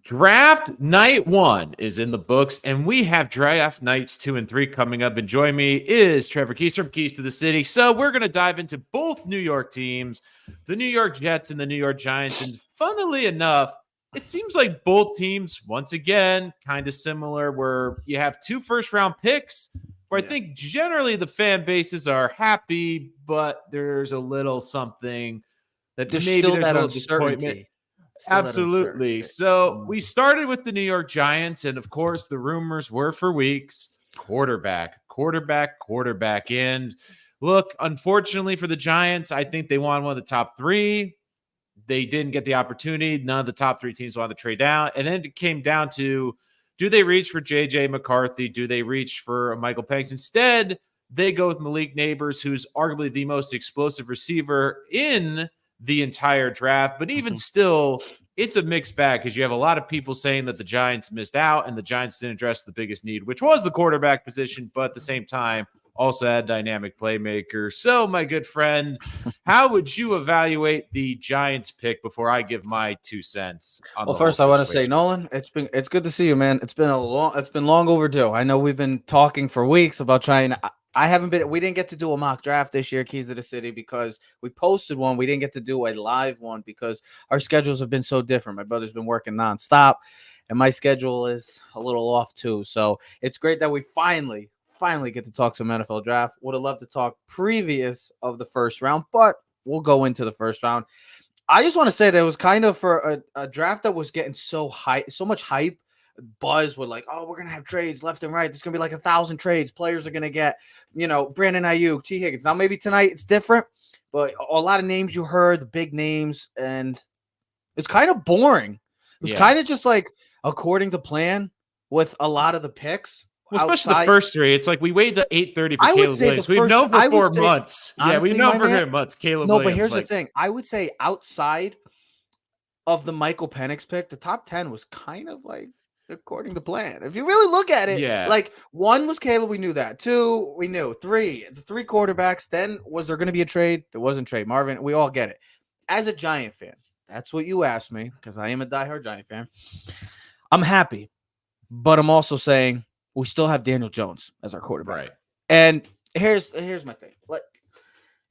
Draft night 1 is in the books, and we have draft nights 2 and 3 coming up. And join me is Trevor Keys from Keys to the City. So we're going to dive into both New York teams, the New York Jets and the New York Giants. And funnily enough, it seems like both teams, once again, kind of similar, where you have 2 first-round picks, where I think generally the fan bases are happy, but there's a little something that There's maybe still there's a that little disappointment. uncertainty. Still that Absolutely. uncertainty. So we started with the New York Giants, and of course, the rumors were for weeks quarterback, quarterback, quarterback. And look, unfortunately for the Giants, I think they won one of the top 3. They didn't get the opportunity. None of the top 3 teams wanted to trade down. And then it came down to, do they reach for J.J. McCarthy? Do they reach for Michael Penix? Instead, they go with Malik Neighbors, who's arguably the most explosive receiver in the entire draft. But even still, it's a mixed bag because you have a lot of people saying that the Giants missed out and the Giants didn't address the biggest need, which was the quarterback position. But at the same time, also had dynamic playmaker. So, my good friend, how would you evaluate the Giants pick before I give my 2 cents on Well, the whole first I want to say, situation? Nolan, it's good to see you, man. It's been long overdue. I know we've been talking for weeks about trying. We didn't get to do a mock draft this year, Keys to the City, because we posted one. We didn't get to do a live one because our schedules have been so different. My brother's been working nonstop, and my schedule is a little off too. So it's great that we finally get to talk some NFL draft. Would have loved to talk previous of the first round, but we'll go into the first round. I just want to say that it was kind of for a draft that was getting so much hype, buzz with like, oh, we're gonna have trades left and right. There's gonna be like 1,000 trades. Players are gonna get, Brandon Ayuk, T. Higgins. Now maybe tonight it's different, but a lot of names you heard, the big names, and it's kind of boring. It was kind of just like according to plan with a lot of the picks. Well, especially the first 3. It's like we waited to 8:30 for Caleb Williams. We've known for 4 months. Honestly, we've known for 4 months. Caleb Williams. No, but here's the thing. I would say outside of the Michael Penix pick, the top 10 was kind of like according to plan. If you really look at it, like 1 was Caleb, we knew that. 2, we knew. 3, the 3 quarterbacks. Then was there going to be a trade? There wasn't trade. Marvin, we all get it. As a Giant fan, that's what you asked me because I am a diehard Giant fan. I'm happy, but I'm also saying we still have Daniel Jones as our quarterback. Right. And here's my thing.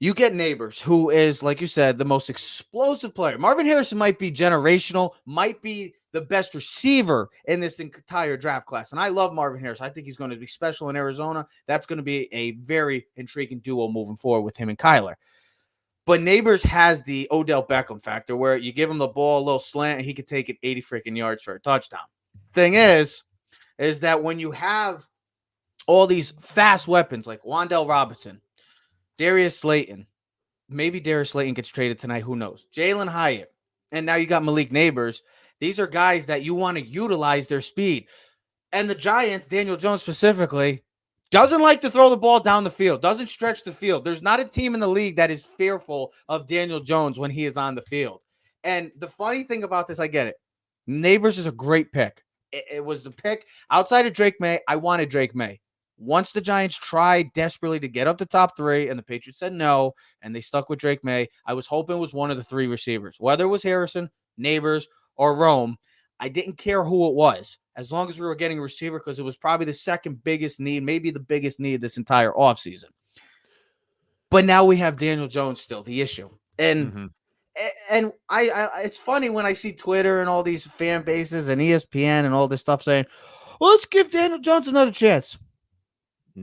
You get Neighbors, who is, like you said, the most explosive player. Marvin Harrison might be generational, might be the best receiver in this entire draft class. And I love Marvin Harrison. I think he's going to be special in Arizona. That's going to be a very intriguing duo moving forward with him and Kyler. But Neighbors has the Odell Beckham factor where you give him the ball, a little slant, and he could take it 80 freaking yards for a touchdown. Thing is that when you have all these fast weapons like Wan'Dale Robinson, Darius Slayton, maybe Darius Slayton gets traded tonight, who knows? Jalen Hyatt, and now you got Malik Neighbors. These are guys that you want to utilize their speed. And the Giants, Daniel Jones specifically, doesn't like to throw the ball down the field, doesn't stretch the field. There's not a team in the league that is fearful of Daniel Jones when he is on the field. And the funny thing about this, I get it. Neighbors is a great pick. It was the pick outside of Drake May. I wanted Drake May. Once the Giants tried desperately to get up to top 3 and the Patriots said no, and they stuck with Drake May, I was hoping it was one of the 3 receivers, whether it was Harrison, Neighbors, or Rome. I didn't care who it was, as long as we were getting a receiver, because it was probably the second biggest need, maybe the biggest need this entire offseason. But now we have Daniel Jones still, the issue. And I it's funny when I see Twitter and all these fan bases and ESPN and all this stuff saying, well, let's give Daniel Jones another chance.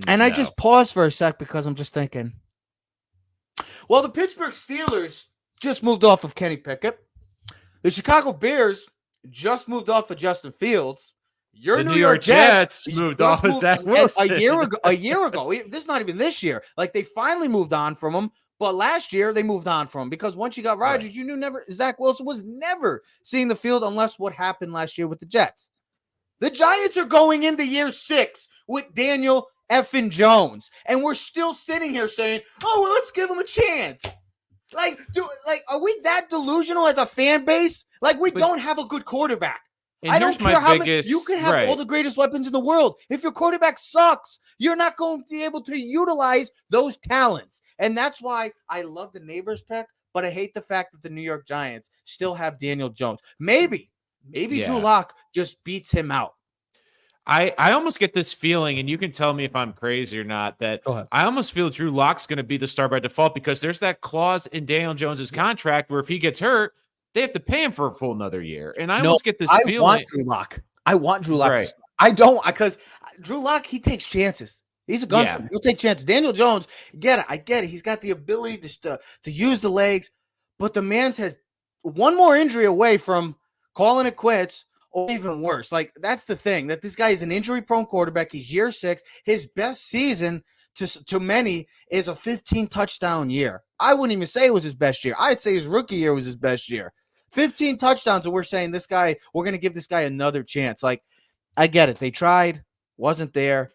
And I just pause for a sec because I'm just thinking, well, the Pittsburgh Steelers just moved off of Kenny Pickett. The Chicago Bears just moved off of Justin Fields. Your New York Jets moved off of Zach Wilson. A year ago. This is not even this year. Like, they finally moved on from him. But last year, they moved on from him because once you got Rodgers, you knew Zach Wilson was never seeing the field unless what happened last year with the Jets. The Giants are going into year 6 with Daniel effing Jones. And we're still sitting here saying, oh, well, let's give him a chance. Are we that delusional as a fan base? Like, we don't have a good quarterback. I don't care how many. You can have all the greatest weapons in the world. If your quarterback sucks, you're not going to be able to utilize those talents. And that's why I love the Neighbors pick, but I hate the fact that the New York Giants still have Daniel Jones. Maybe Maybe Drew Yeah. Lock just beats him out. I almost get this feeling, and you can tell me if I'm crazy or not, that Go ahead. I almost feel Drew Lock's going to be the star by default because there's that clause in Daniel Jones's contract where if he gets hurt, they have to pay him for a full another year. And I No, almost get this I feeling. want Drew Lock. I want Drew Lock. Right. I don't, because Drew Lock, he takes chances. He's a gunslinger. Yeah. He'll take chances. Daniel Jones, I get it. He's got the ability to use the legs, but the man's has one more injury away from calling it quits, or even worse. Like, that's the thing, that this guy is an injury-prone quarterback. He's year 6. His best season to many is a 15-touchdown year. I wouldn't even say it was his best year. I'd say his rookie year was his best year. 15 touchdowns, and we're saying this guy, we're going to give this guy another chance. Like, I get it. They tried, wasn't there.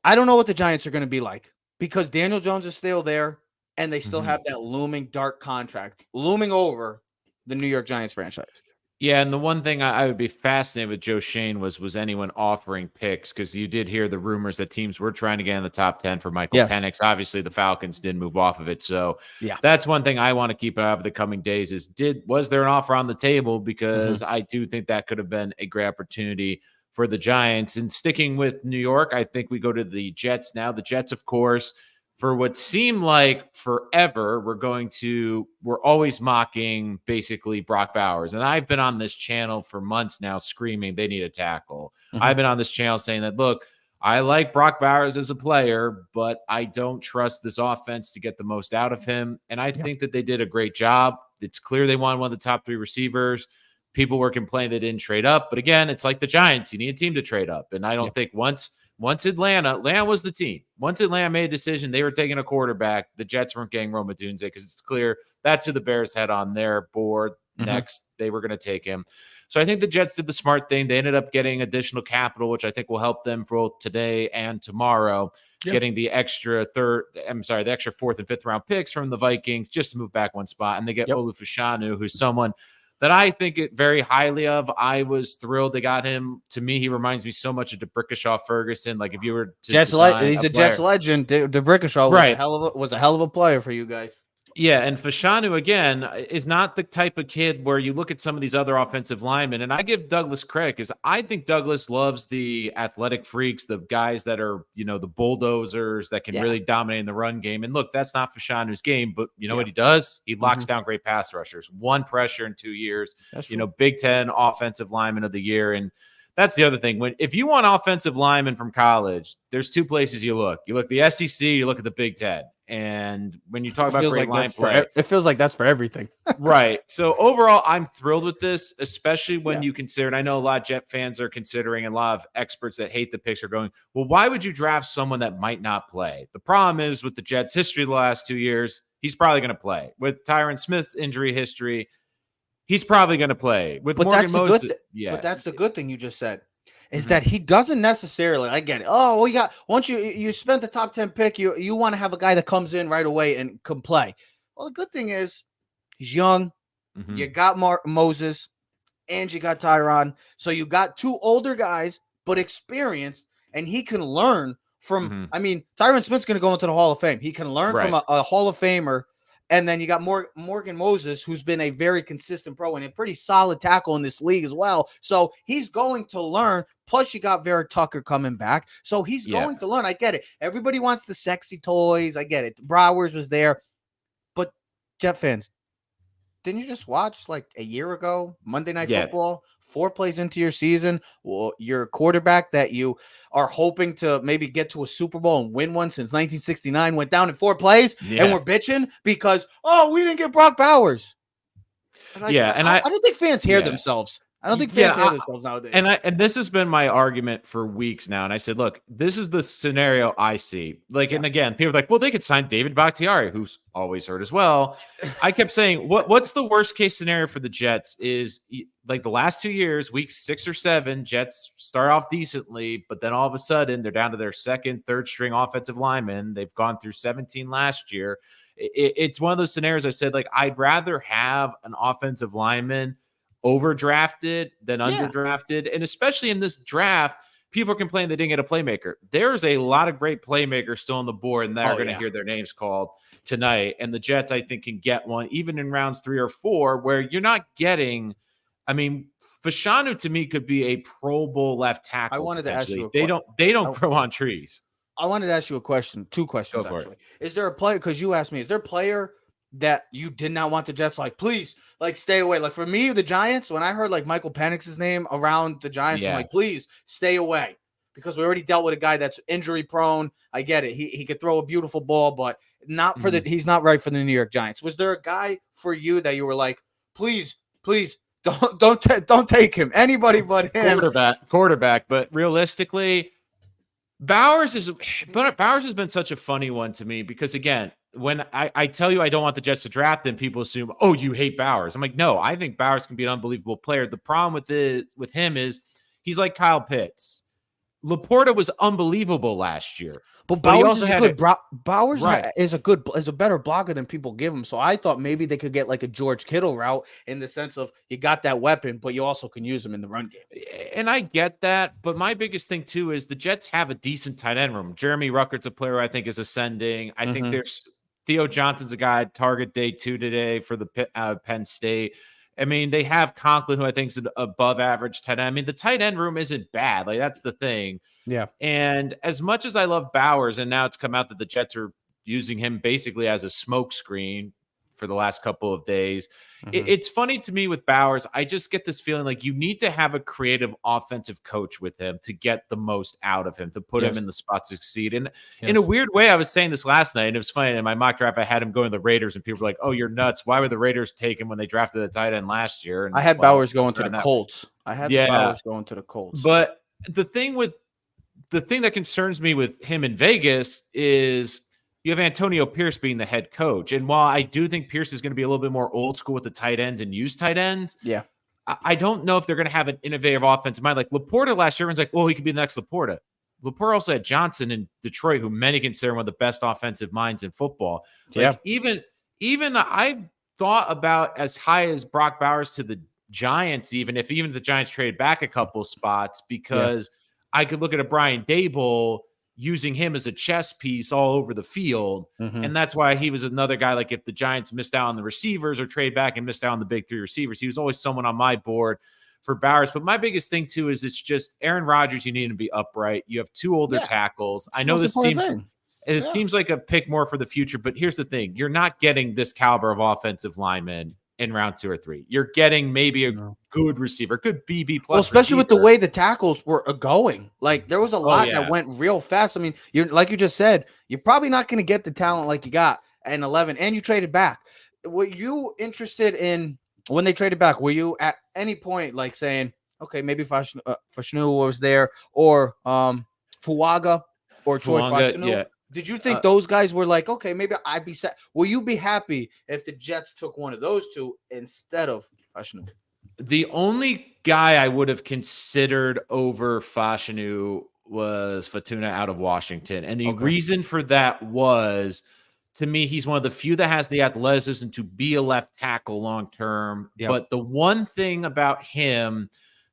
I don't know what the Giants are going to be like because Daniel Jones is still there, and they still have that looming dark contract looming over the New York Giants franchise. Yeah, and the one thing I would be fascinated with Joe Shane was anyone offering picks, because you did hear the rumors that teams were trying to get in the top 10 for Michael Penix. Obviously, the Falcons did move off of it. So that's one thing I want to keep an eye over the coming days is was there an offer on the table? Because I do think that could have been a great opportunity for the Giants. And sticking with New York, I think we go to the Jets now. The Jets, of course, for what seemed like forever, we're always mocking basically Brock Bowers. And I've been on this channel for months now screaming they need a tackle. I've been on this channel saying that, look, I like Brock Bowers as a player, but I don't trust this offense to get the most out of him. And I think that they did a great job. It's clear they won one of the top 3 receivers. People were complaining they didn't trade up. But again, it's like the Giants. You need a team to trade up. And I don't think once Atlanta was the team. Once Atlanta made a decision, they were taking a quarterback. The Jets weren't getting Rome Odunze because it's clear that's who the Bears had on their board next. They were going to take him. So I think the Jets did the smart thing. They ended up getting additional capital, which I think will help them for both today and tomorrow, getting the extra 4th and 5th round picks from the Vikings just to move back one spot. And they get Olu Fashanu, who's someone that I think it very highly of. I was thrilled they got him. To me, he reminds me so much of DeBrickashaw Ferguson. Like if you were to he's a Jets legend. DeBrickashaw was a hell of a player for you guys. Yeah, and Fashanu, again, is not the type of kid where you look at some of these other offensive linemen, and I give Douglas credit because I think Douglas loves the athletic freaks, the guys that are, the bulldozers that can really dominate in the run game. And look, that's not Fashanu's game, but you know what he does? He locks down great pass rushers. 1 pressure in 2 years. That's true. Big Ten offensive lineman of the year. And that's the other thing. If you want offensive linemen from college, there's 2 places you look. You look at the SEC, you look at the Big Ten. And when you talk about great line play, it feels like that's for everything. Right. So overall, I'm thrilled with this, especially when you consider, and I know a lot of Jet fans are considering, and a lot of experts that hate the picks are going, well, why would you draft someone that might not play? The problem is with the Jets' history the last 2 years, he's probably going to play. With Tyron Smith's injury history, he's probably going to play. With Morgan Moses, but that's the good thing you just said. Is that he doesn't necessarily, I get it. Oh, well, once you spent the top 10 pick, you want to have a guy that comes in right away and can play. Well, the good thing is he's young. You got Moses and you got Tyron. So you got 2 older guys, but experienced, and he can learn from, Tyron Smith's going to go into the Hall of Fame. He can learn from a Hall of Famer. And then you got Morgan Moses, who's been a very consistent pro and a pretty solid tackle in this league as well. So he's going to learn. Plus, you got Vera Tucker coming back. So he's going to learn. I get it. Everybody wants the sexy toys. I get it. Browers was there. But Jet fans, didn't you just watch like a year ago, Monday Night Football, 4 plays into your season? Well, your quarterback that you are hoping to maybe get to a Super Bowl and win one since 1969 went down in 4 plays, and we're bitching because, we didn't get Brock Bowers. Like, and I don't think fans hear themselves. I don't think fans hear themselves nowadays. And this has been my argument for weeks now. And I said, look, this is the scenario I see. And again, people are like, well, they could sign David Bakhtiari, who's always hurt as well. I kept saying, what's the worst case scenario for the Jets is like the last 2 years, weeks 6 or 7, Jets start off decently, but then all of a sudden they're down to their 2nd, 3rd string offensive lineman. They've gone through 17 last year. It's one of those scenarios I said, like, I'd rather have an offensive lineman overdrafted than underdrafted. And especially in this draft, people are complaining they didn't get a playmaker. There's a lot of great playmakers still on the board, and they're going to hear their names called tonight. And the Jets, I think, can get one even in rounds 3 or 4, where you're not getting I mean, Fashanu to me could be a Pro Bowl left tackle. I wanted to ask you potentially. They don't grow on trees. I wanted to ask you a question, two questions Go for it. actually. Is there a player, because you asked me, is there a player that you did not want the Jets, like, please, like, stay away? Like, for me, the Giants, when I heard like Michael Penix's name around the Giants, I'm Yeah. like, please stay away, because we already dealt with a guy that's injury prone. I get it. He could throw a beautiful ball, but not for he's not right for the New York Giants. Was there a guy for you that you were like, please don't take him, anybody but him? Quarterback, but realistically, Bowers has been such a funny one to me, because again, when I tell you I don't want the Jets to draft him, people assume, oh, you hate Bowers. I'm like, no, I think Bowers can be an unbelievable player. The problem with him is he's like Kyle Pitts. Laporta was unbelievable last year. But Bowers is had Bowers Right. is a better blocker than people give him. So I thought maybe they could get like a George Kittle route, in the sense of you got that weapon, but you also can use him in the run game. And I get that, but my biggest thing too is the Jets have a decent tight end room. Jeremy Ruckert's a player I think is ascending. I think there's Theo Johnson's a guy target day 2 today for the Penn State. I mean, they have Conklin, who I think is an above average tight end. I mean, the tight end room isn't bad. Like, that's the thing. Yeah. And as much as I love Bowers, and now it's come out that the Jets are using him basically as a smoke screen for the last couple of days. It's funny to me with Bowers. I just get this feeling like you need to have a creative offensive coach with him to get the most out of him, to put him in the spot to succeed. And in a weird way, I was saying this last night, and it was funny. In my mock draft, I had him going to the Raiders, and people were like, oh, you're nuts. Why would the Raiders take him when they drafted the tight end last year? And I had Bowers going to the Colts. Bowers going to the Colts. But the thing that concerns me with him in Vegas is you have Antonio Pierce being the head coach. And while I do think Pierce is going to be a little bit more old school with the tight ends and use tight ends, I don't know if they're going to have an innovative offensive mind. Like Laporta last year, everyone's like, well, he could be the next Laporta. Laporta also had Johnson in Detroit, who many consider one of the best offensive minds in football. Like, even I've thought about as high as Brock Bowers to the Giants, even if the Giants traded back a couple spots, because I could look at a Brian Daboll using him as a chess piece all over the field. And that's why he was another guy. Like, if the Giants missed out on the receivers or trade back and missed out on the big 3 receivers, he was always someone on my board for Bowers. But my biggest thing too is it's just Aaron Rodgers. You need to be upright. You have 2 older tackles. I know this seems like a pick more for the future, but here's the thing. You're not getting this caliber of offensive lineman in round 2 or 3. You're getting maybe a good receiver, good BB plus. Well, especially with the way the tackles were going. Like, there was a lot that went real fast. I mean, you're like you just said, you're probably not going to get the talent like you got in 11, and you traded back. Were you interested in when they traded back? Were you at any point like saying, okay, maybe Fashanu was there, or Fuaga or Troy Fashanu? Yeah. Did you think those guys were like, okay, maybe I'd be set? Will you be happy if the Jets took one of those 2 instead of Fashanu? The only guy I would have considered over Fashanu was Fortuna out of Washington. And the reason for that was, to me, he's one of the few that has the athleticism to be a left tackle long term. But the one thing about him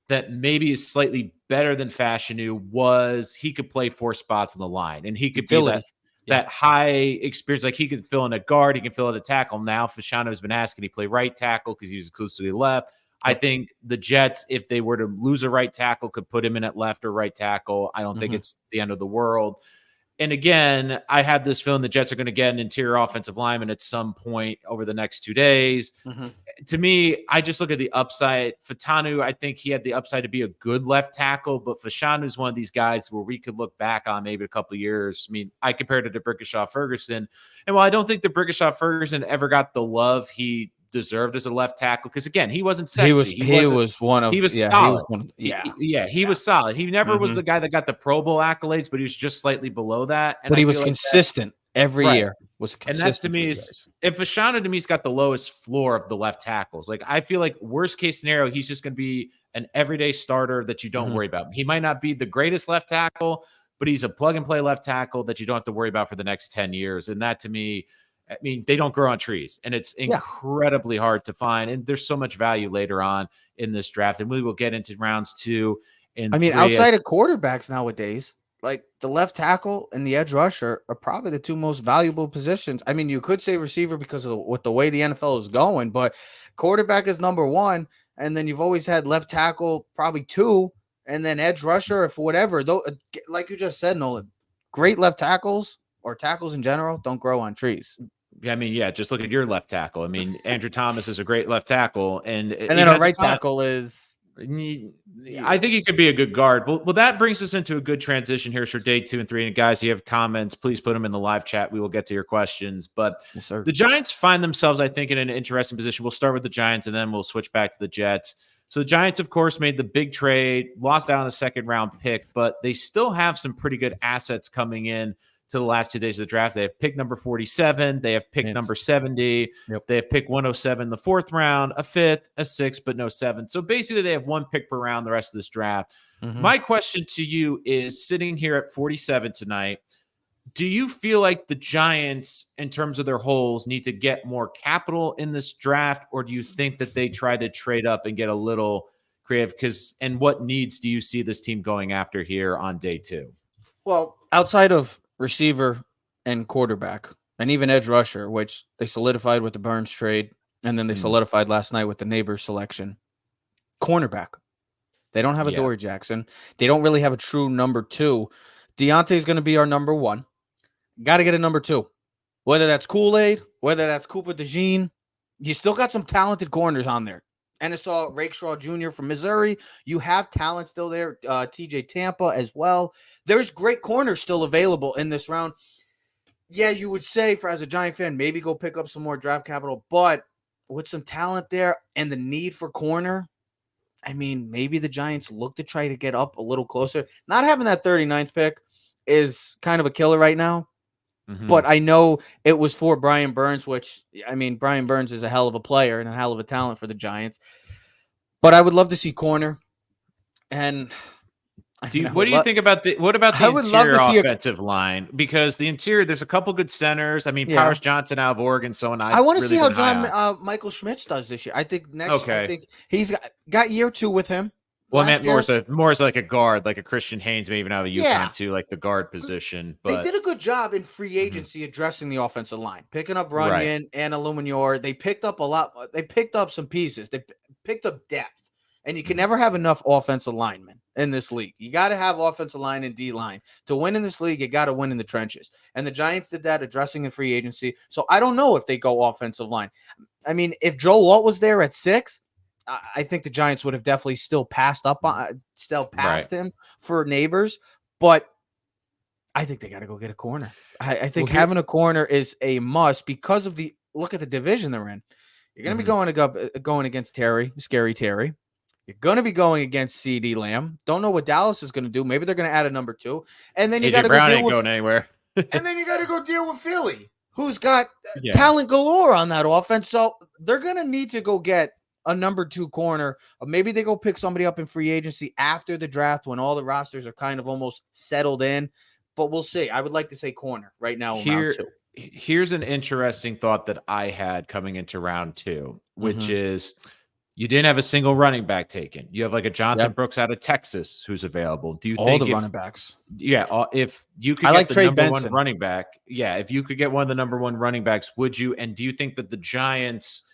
that maybe is slightly better than Fashanu was he could play 4 spots on the line, and he could be that high experience. Like, he could fill in a guard, he can fill in a tackle. Now Fashanu has been asking he play right tackle because he's exclusively left. I think the Jets, if they were to lose a right tackle, could put him in at left or right tackle. I don't think it's the end of the world. And again, I have this feeling the Jets are going to get an interior offensive lineman at some point over the next 2 days. To me, I just look at the upside. Fashanu, I think he had the upside to be a good left tackle, but Fashanu is one of these guys where we could look back on maybe a couple of years. I mean, I compared it to Brickashaw Ferguson. And while I don't think the Brickashaw Ferguson ever got the love he deserved as a left tackle, because again, he wasn't sexy. He was solid. He was solid. He never was the guy that got the Pro Bowl accolades, but he was just slightly below that. And but he was consistent every year. And that to me is, if Fashanu to me's got the lowest floor of the left tackles. Like, I feel like worst case scenario, he's just going to be an everyday starter that you don't worry about. He might not be the greatest left tackle, but he's a plug and play left tackle that you don't have to worry about for the next 10 years. And that to me, I mean, they don't grow on trees, and it's incredibly hard to find. And there's so much value later on in this draft. And we will get into rounds 2 and 3. Outside of quarterbacks nowadays, like the left tackle and the edge rusher are probably the 2 most valuable positions. I mean, you could say receiver because of with the way the NFL is going, but quarterback is number 1. and then you've always had left tackle, probably 2, and then edge rusher, if whatever. Though, like you just said, Nolan, great left tackles or tackles in general don't grow on trees. I mean, yeah, just look at your left tackle. I mean, Andrew Thomas is a great left tackle, and then our right tackle is. I think he could be a good guard. Well, that brings us into a good transition here for day 2 and 3. And guys, if you have comments, please put them in the live chat. We will get to your questions. But Yes, sir. the Giants find themselves, I think, in an interesting position. We'll start with the Giants, and then we'll switch back to the Jets. So the Giants, of course, made the big trade, lost out on a second-round pick, but they still have some pretty good assets coming in to the last 2 days of the draft. They have pick number 47. They have pick number 70. Yep. They have pick 107 the 4th round, a 5th, a 6th, but no 7th. So basically they have 1 pick per round the rest of this draft. My question to you is, sitting here at 47 tonight, do you feel like the Giants, in terms of their holes, need to get more capital in this draft, or do you think that they try to trade up and get a little creative? And what needs do you see this team going after here on day 2? Well, outside of receiver and quarterback, and even edge rusher, which they solidified with the Burns trade, and then they solidified last night with the Neighbors selection. Cornerback. They don't have a Dory Jackson. They don't really have a true number 2. Deontay is going to be our number 1. Got to get a number 2. Whether that's Kool-Aid, whether that's Cooper DeJean, you still got some talented corners on there. And I saw Rakestraw Jr. from Missouri. You have talent still there. TJ Tampa as well. There's great corners still available in this round. Yeah, you would say, as a Giant fan, maybe go pick up some more draft capital. But with some talent there and the need for corner, I mean, maybe the Giants look to try to get up a little closer. Not having that 39th pick is kind of a killer right now. But I know it was for Brian Burns, which, I mean, Brian Burns is a hell of a player and a hell of a talent for the Giants. But I would love to see corner. And what do you think about the interior offensive line? Because the interior, there's a couple good centers. I mean, Powers Johnson out of Oregon, I want to see how Michael Schmitz does this year. I think I think he's got year 2 with him. Well, I meant more as like a guard, like a Christian Haynes, maybe even out of UConn too, like the guard position. But they did a good job in free agency addressing the offensive line, picking up Runyon and Illuminor. They picked up a lot. They picked up some pieces. They picked up depth, and you can never have enough offensive linemen in this league. You got to have offensive line and D line to win in this league. You got to win in the trenches, and the Giants did that, addressing in free agency. So I don't know if they go offensive line. I mean, if Joe Alt was there at 6. I think the Giants would have definitely still passed him for Neighbors, but I think they got to go get a corner. I think having a corner is a must because of look at the division they're in. You're going to be going against Scary Terry. You're going to be going against CeeDee Lamb. Don't know what Dallas is going to do. Maybe they're going to add a number 2, and then you got to go ain't going anywhere. And then you got to go deal with Philly, who's got talent galore on that offense. So they're going to need to go get a number 2 corner, or maybe they go pick somebody up in free agency after the draft when all the rosters are kind of almost settled in. But we'll see. I would like to say corner right now in round 2. Here's an interesting thought that I had coming into round 2, which is you didn't have a single running back taken. You have like a Jonathan Brooks out of Texas who's available. Do you think the running backs? Yeah, if you could get the number 1 running back, if you could get one of the number 1 running backs, would you? And do you think that the Giants?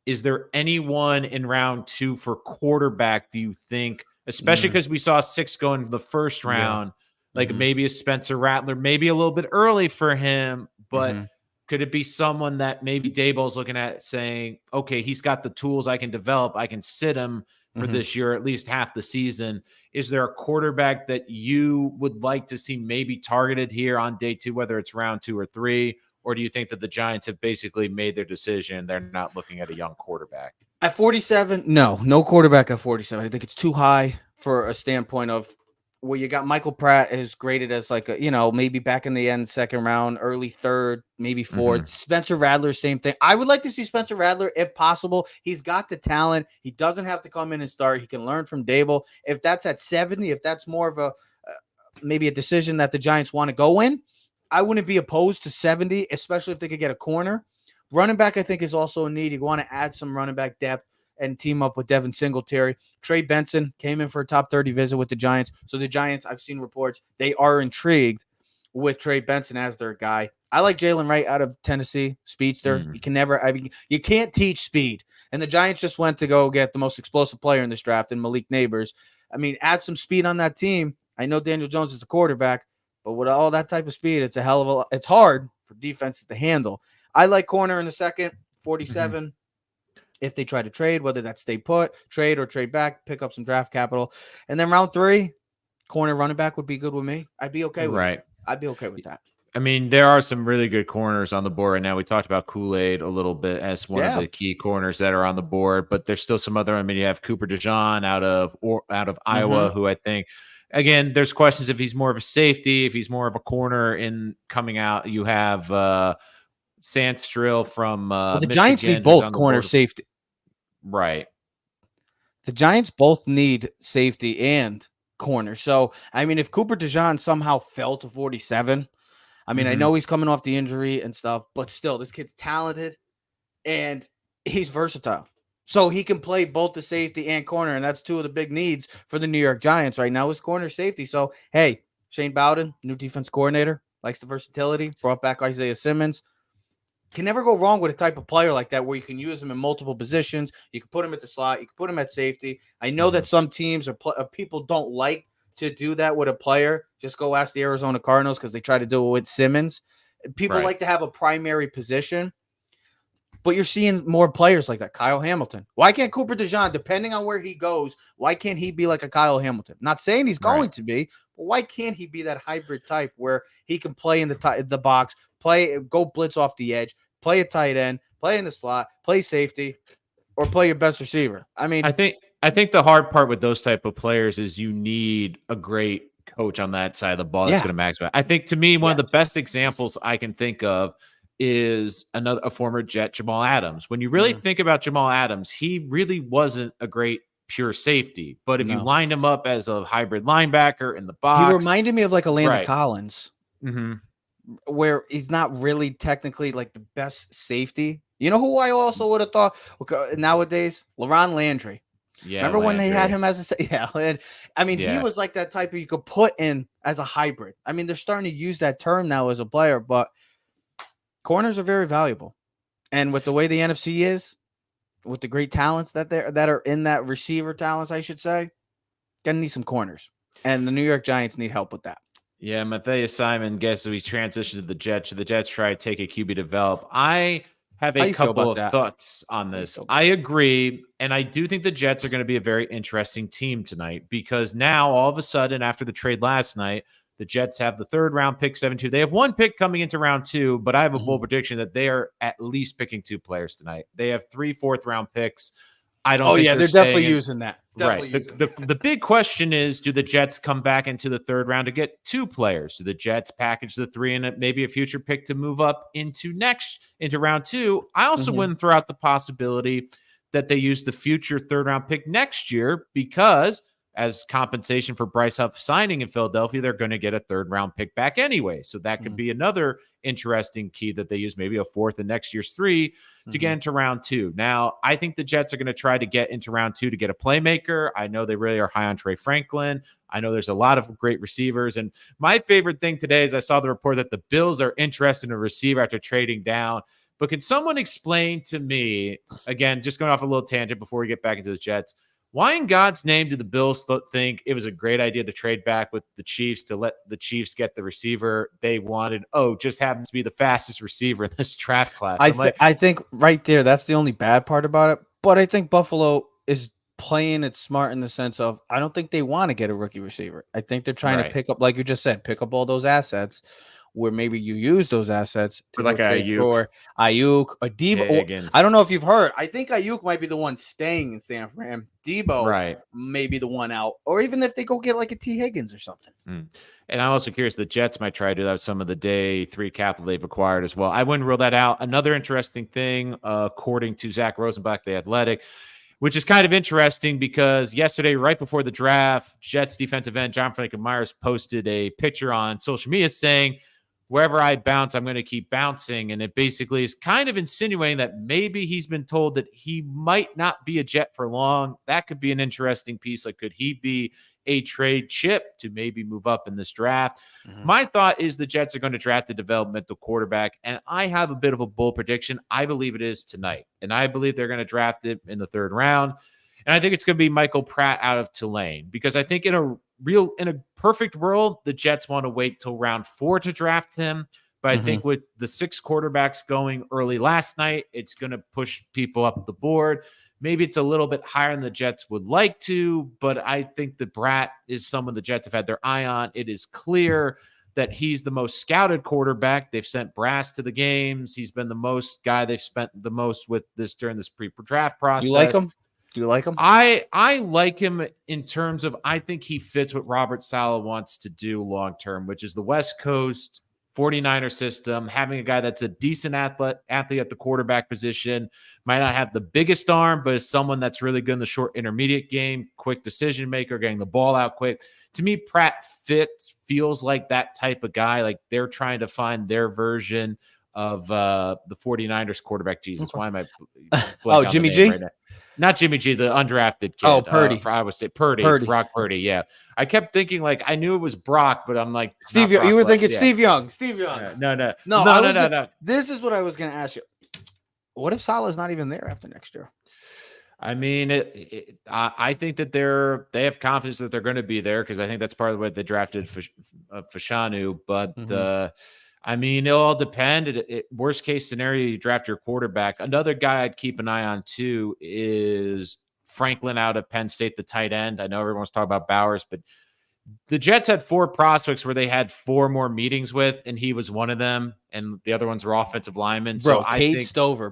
Is there anyone in round 2 for quarterback, do you think, especially because we saw 6 go in the first round, like maybe a Spencer Rattler, maybe a little bit early for him, but could it be someone that maybe Daboll's looking at saying, okay, he's got the tools I can develop, I can sit him for this year, at least half the season. Is there a quarterback that you would like to see maybe targeted here on day 2, whether it's round 2 or 3? Or do you think that the Giants have basically made their decision? They're not looking at a young quarterback. At 47, no quarterback at 47. I think it's too high for a standpoint of where you got Michael Pratt is graded as like maybe back in the end, 2nd round, early 3rd, maybe 4th. Spencer Rattler, same thing. I would like to see Spencer Rattler if possible. He's got the talent. He doesn't have to come in and start. He can learn from Daboll. If that's at 70, if that's more of a maybe a decision that the Giants want to go in, I wouldn't be opposed to 70, especially if they could get a corner. Running back, I think, is also a need. You want to add some running back depth and team up with Devin Singletary. Trey Benson came in for a top 30 visit with the Giants. So the Giants, I've seen reports, they are intrigued with Trey Benson as their guy. I like Jalen Wright out of Tennessee, speedster. You can never, I mean, you can't teach speed. And the Giants just went to go get the most explosive player in this draft in Malik Neighbors. I mean, add some speed on that team. I know Daniel Jones is the quarterback, but with all that type of speed, it's a hell of a, it's hard for defenses to handle. I like corner in the second, 47. If they try to trade, whether that's stay put, trade, or trade back, pick up some draft capital. And then round 3, corner running back would be good with me. I'd be okay with it. I'd be okay with that. I mean, there are some really good corners on the board right now. We talked about Kool-Aid a little bit as one of the key corners that are on the board, but there's still some other. I mean, you have Cooper DeJean out of Iowa, who I think, again, there's questions if he's more of a safety, if he's more of a corner in coming out. You have Sandstrill from the Michigan, Giants need both corner safety. Right. The Giants both need safety and corner. So, I mean, if Cooper DeJean somehow fell to 47, I mean, I know he's coming off the injury and stuff, but still, this kid's talented and he's versatile. So he can play both the safety and corner, and that's two of the big needs for the New York Giants right now is corner safety. So, hey, Shane Bowden, new defense coordinator, likes the versatility, brought back Isaiah Simmons. Can never go wrong with a type of player like that where you can use him in multiple positions. You can put him at the slot. You can put him at safety. I know that some teams or people don't like to do that with a player. Just go ask the Arizona Cardinals because they try to do it with Simmons. People like to have a primary position, but you're seeing more players like that. Kyle Hamilton. Why can't Cooper DeJean, depending on where he goes, why can't he be like a Kyle Hamilton? Not saying he's going to be, but why can't he be that hybrid type where he can play in the box, go blitz off the edge, play a tight end, play in the slot, play safety, or play your best receiver? I mean, I think the hard part with those type of players is you need a great coach on that side of the ball that's going to maximize. I think to me, one of the best examples I can think of is a former Jet, Jamal Adams. When you really think about Jamal Adams, he really wasn't a great pure safety, but if you lined him up as a hybrid linebacker in the box, he reminded me of like a Landon Collins. Where he's not really technically like the best safety. You know who I also would have thought nowadays? LaRon Landry. Yeah. Remember when they had him as a I mean, he was like that type of you could put in as a hybrid. I mean, they're starting to use that term now as a player, but corners are very valuable. And with the way the NFC is, with the great talents that are in that receiver talents, I should say, gonna need some corners. And the New York Giants need help with that. Yeah, Matthias Simon guesses we transitioned to the Jets. Should the Jets try to take a QB develop? I have a couple of thoughts on this. I agree, and I do think the Jets are going to be a very interesting team tonight because now, all of a sudden, after the trade last night, the Jets have the 3rd round pick, 7-2. They have one pick coming into round 2, but I have a bold prediction that they are at least picking 2 players tonight. They have 3 4th round picks. I don't. They're definitely using that. The big question is, do the Jets come back into the 3rd round to get 2 players? Do the Jets package the 3 and maybe a future pick to move up into round 2? I also wouldn't throw out the possibility that they use the future 3rd round pick next year because as compensation for Bryce Huff signing in Philadelphia, they're going to get a 3rd round pick back anyway. So that could be another interesting key that they use, maybe a 4th in next year's 3 to get into round 2. Now, I think the Jets are going to try to get into round 2 to get a playmaker. I know they really are high on Trey Franklin. I know there's a lot of great receivers. And my favorite thing today is I saw the report that the Bills are interested in a receiver after trading down. But can someone explain to me, again, just going off a little tangent before we get back into the Jets, why in God's name do the Bills think it was a great idea to trade back with the Chiefs to let the Chiefs get the receiver they wanted? Oh, just happens to be the fastest receiver in this draft class. I think right there, that's the only bad part about it. But I think Buffalo is playing it smart in the sense of I don't think they want to get a rookie receiver. I think they're trying to pick up, like you just said, pick up all those assets where maybe you use those assets to like for Ayuk or Debo. I don't know if you've heard. I think Ayuk might be the one staying in San Fran. Debo may be the one out. Or even if they go get like a T. Higgins or something. And I'm also curious, the Jets might try to do that with some of the day 3 capital they've acquired as well. I wouldn't rule that out. Another interesting thing, according to Zach Rosenbach, The Athletic, which is kind of interesting because yesterday, right before the draft, Jets defensive end John Franklin Myers posted a picture on social media saying, wherever I bounce, I'm going to keep bouncing. And it basically is kind of insinuating that maybe he's been told that he might not be a Jet for long. That could be an interesting piece. Like, could he be a trade chip to maybe move up in this draft? My thought is the Jets are going to draft a developmental quarterback, and I have a bit of a bold prediction. I believe it is tonight, and I believe they're going to draft it in the 3rd round. And I think it's going to be Michael Pratt out of Tulane, because I think in a perfect world, the Jets want to wait till round 4 to draft him. But I think with the 6 quarterbacks going early last night, it's going to push people up the board. Maybe it's a little bit higher than the Jets would like to, but I think that Pratt is someone the Jets have had their eye on. It is clear that he's the most scouted quarterback. They've sent brass to the games. He's been the most guy they've spent the most with this during this pre-draft process. You like him? Do you like him? I like him in terms of, I think he fits what Robert Saleh wants to do long term, which is the West Coast 49er system, having a guy that's a decent athlete at the quarterback position, might not have the biggest arm, but is someone that's really good in the short intermediate game, quick decision maker, getting the ball out quick. To me, Pratt feels like that type of guy. Like, they're trying to find their version of the 49ers quarterback. Jesus, why am I Jimmy G? Right now? Not Jimmy G, the undrafted kid. Oh, Purdy. For Iowa State. Brock Purdy, yeah. I kept thinking, like, I knew it was Brock, but I'm like, Steve, you were thinking Steve Young. Steve Young. No. This is what I was going to ask you. What if Saleh's not even there after next year? I mean, I think that they have confidence that they're going to be there, because I think that's part of the way they drafted Fashanu. But I mean, it'll all depend. Worst case scenario, you draft your quarterback. Another guy I'd keep an eye on too is Franklin out of Penn State, the tight end. I know everyone's talking about Bowers, but the Jets had 4 prospects where they had 4 more meetings with, and he was one of them, and the other ones were offensive linemen. Bro, so Cade Stover,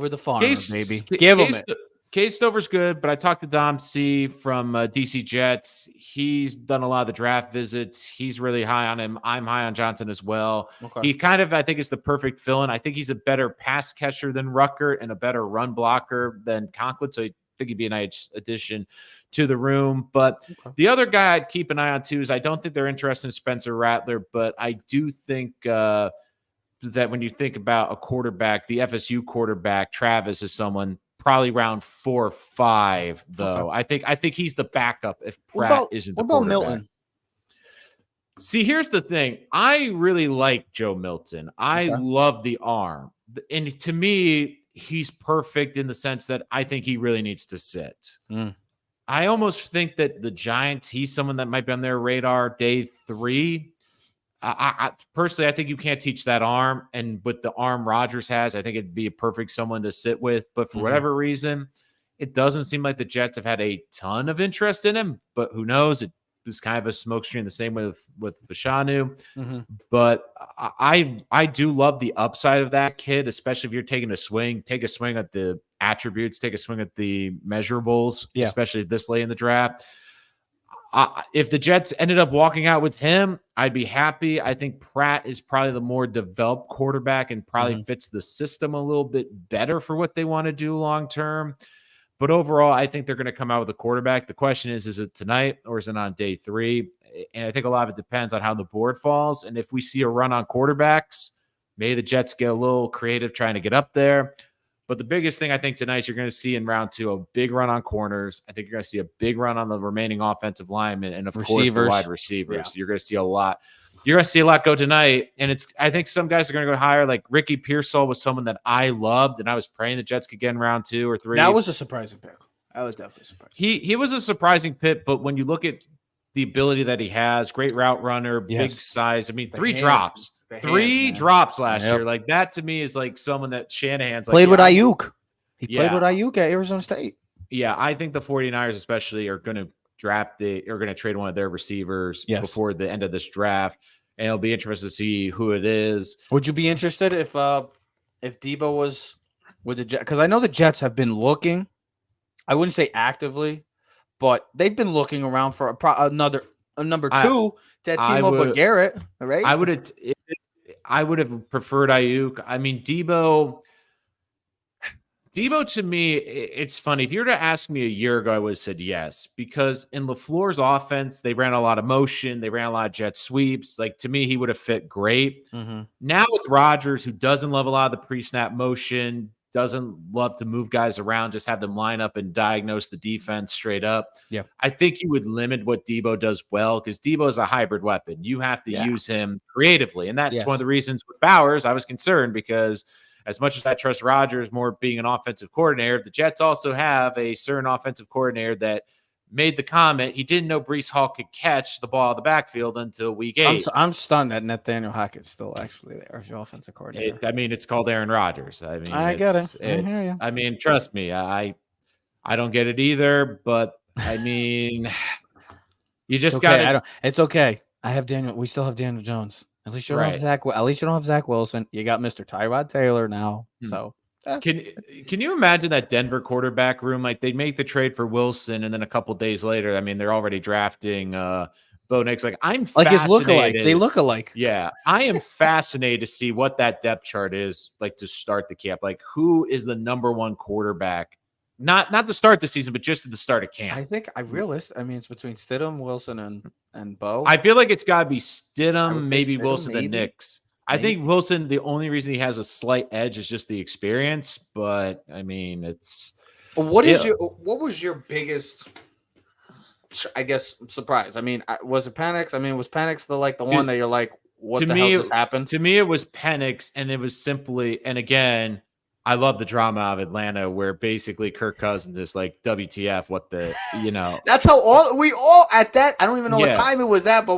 the farmer, baby. Give him it. Cade Stover's good, but I talked to Dom C from DC Jets. He's done a lot of the draft visits. He's really high on him. I'm high on Johnson as well. Okay. He kind of, I think, is the perfect fill-in. I think he's a better pass catcher than Ruckert and a better run blocker than Conklin, so I think he'd be a nice addition to the room. But the other guy I'd keep an eye on too is, I don't think they're interested in Spencer Rattler, but I do think that when you think about a quarterback, the FSU quarterback, Travis, is someone probably round 4 or 5, though. Okay. I think he's the backup if Pratt isn't the quarterback. What about Milton? See, here's the thing. I really like Joe Milton. I love the arm. And to me, he's perfect in the sense that I think he really needs to sit. I almost think that the Giants, he's someone that might be on their radar day 3. I personally, I think you can't teach that arm, and with the arm Rodgers has, I think it'd be a perfect someone to sit with. But for whatever reason, it doesn't seem like the Jets have had a ton of interest in him. But who knows? It was kind of a smokescreen the same way with Fashanu. But I do love the upside of that kid, especially if you're taking a swing. Take a swing at the attributes. Take a swing at the measurables, especially this late in the draft. If the Jets ended up walking out with him, I'd be happy. I think Pratt is probably the more developed quarterback and probably fits the system a little bit better for what they want to do long term. But overall, I think they're going to come out with a quarterback. The question is it tonight or is it on day 3? And I think a lot of it depends on how the board falls. And if we see a run on quarterbacks, maybe the Jets get a little creative trying to get up there. But the biggest thing I think tonight is you're going to see in round 2 a big run on corners. I think you're going to see a big run on the remaining offensive linemen and, of course, the wide receivers. Yeah. You're going to see a lot. You're going to see a lot go tonight. And I think some guys are going to go higher. Like Ricky Pearsall was someone that I loved, and I was praying the Jets could get in round 2 or 3. That was a surprising pick. That was definitely surprising. He was a surprising pick, but when you look at the ability that he has, great route runner, big size. I mean, 3 drops. 3 drops last year. Like, that to me is like someone that Shanahan's like, played with Ayuk. He played with Ayuk at Arizona State. Yeah, I think the 49ers especially are going to trade one of their receivers before the end of this draft. And it'll be interesting to see who it is. Would you be interested if Debo was with the Jets? Because I know the Jets have been looking. I wouldn't say actively, but they've been looking around for a number 2 to team up with Garrett. Right? I would have preferred Ayuk. I mean, Debo Debo, to me, it's funny. If you were to ask me a year ago, I would have said yes, because in LaFleur's offense, they ran a lot of motion, they ran a lot of jet sweeps. Like, to me, he would have fit great. Mm-hmm. Now with Rodgers, who doesn't love a lot of the pre-snap motion, doesn't love to move guys around, just have them line up and diagnose the defense straight up. Yeah. I think you would limit what Debo does well, because Debo is a hybrid weapon. You have to use him creatively. And that's one of the reasons with Bowers, I was concerned, because as much as I trust Rodgers more being an offensive coordinator, the Jets also have a certain offensive coordinator that made the comment he didn't know Breece Hall could catch the ball in the backfield until week 8. I'm stunned that Nathaniel Hackett's still actually there as your offensive coordinator. It's called Aaron Rodgers. I mean, I get it. I mean, trust me, I don't get it either. But I mean, you just got to. It's okay. We still have Daniel Jones. At least you don't have Zach. At least you don't have Zach Wilson. You got Mr. Tyrod Taylor now. So can you imagine that Denver quarterback room? Like, they make the trade for Wilson, and then a couple days later, I mean, they're already drafting Bo Nix. Like, I'm fascinated. His lookalike. They look alike. Yeah, I am fascinated to see what that depth chart is like to start the camp. Like, who is the number one quarterback? Not to start the season, but just at the start of camp. I think it's between Stidham, Wilson, and Bo. I feel like it's got to be Stidham, maybe Wilson, then Nix. I think Wilson, the only reason he has a slight edge is just the experience. But I mean, it's what was your biggest, I guess, surprise? I mean, was it Penix? I mean, was Penix the one that you're like, what the hell just happened? To me, it was Penix, and it was simply, and again, I love the drama of Atlanta, where basically Kirk Cousins is like, WTF, what the, That's how we all at that. I don't even know what time it was at, but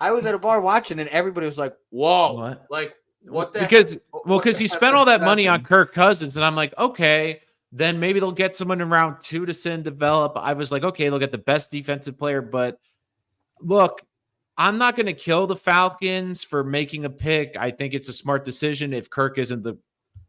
I was at a bar watching, and everybody was like, whoa, what? Like, what the because he spent all that money on Kirk Cousins, and I'm like, okay, then maybe they'll get someone in round 2 to send develop. I was like, okay, they'll get the best defensive player, but look, I'm not going to kill the Falcons for making a pick. I think it's a smart decision if Kirk isn't the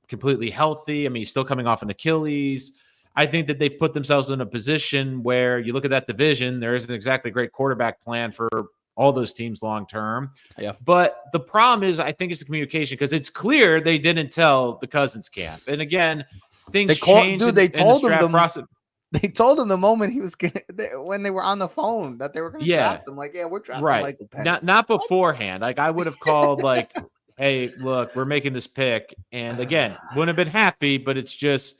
completely healthy. I mean, he's still coming off an Achilles. I think that they've put themselves in a position where you look at that division, there isn't exactly a great quarterback plan for all those teams long term. Yeah. But the problem is, I think it's the communication, because it's clear they didn't tell the Cousins camp. And again, things changed. They told him the moment he was when they were on the phone that they were going to draft him. Like, we're drafting Michael Penix. Not beforehand. Like, I would have called like, hey, look, we're making this pick. And again, wouldn't have been happy, but it's just,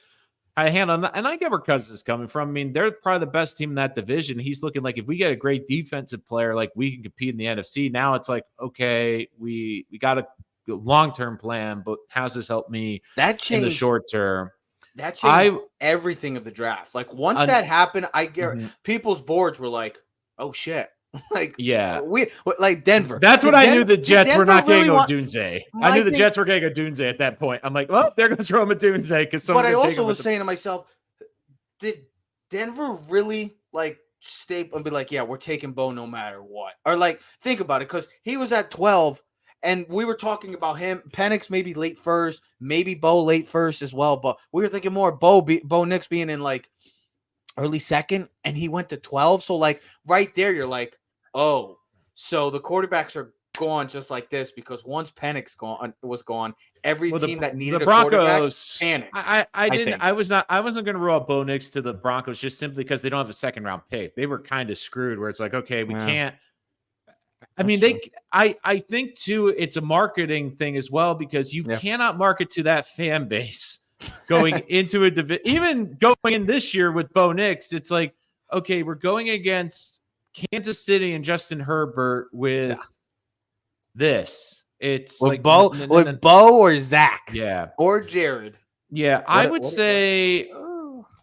I handle that. And I get where Cousins is coming from. I mean, they're probably the best team in that division. He's looking like, if we get a great defensive player, like, we can compete in the NFC. Now it's like, okay, we got a long-term plan, but how's this help me in the short term? That changed everything of the draft. Like, once that happened, I get people's boards were like, oh shit. Like, we like Denver. That's what I knew. The Jets were not getting Odunze. I knew the Jets were getting Odunze at that point. I'm like, well, there goes Rome Odunze. But I also was saying to myself, did Denver really like stay and be like, yeah, we're taking Bo no matter what? Or like, think about it, because he was at 12, and we were talking about him. Penix maybe late first, maybe Bo late first as well. But we were thinking more Bo Nix being in like early second, and he went to 12. So like right there, you're like, oh, so the quarterbacks are gone just like this, because once Penix was gone, every team that needed a quarterback panicked. I wasn't going to roll out Bo Nix to the Broncos just simply because they don't have a second round pick. They were kind of screwed, where it's like, okay, we can't. I mean, I think too, it's a marketing thing as well, because you cannot market to that fan base going into a division. Even going in this year with Bo Nix, it's like, okay, we're going against Kansas City and Justin Herbert with this. It's with like Bo, with Bo or Zach, or Jared. I would say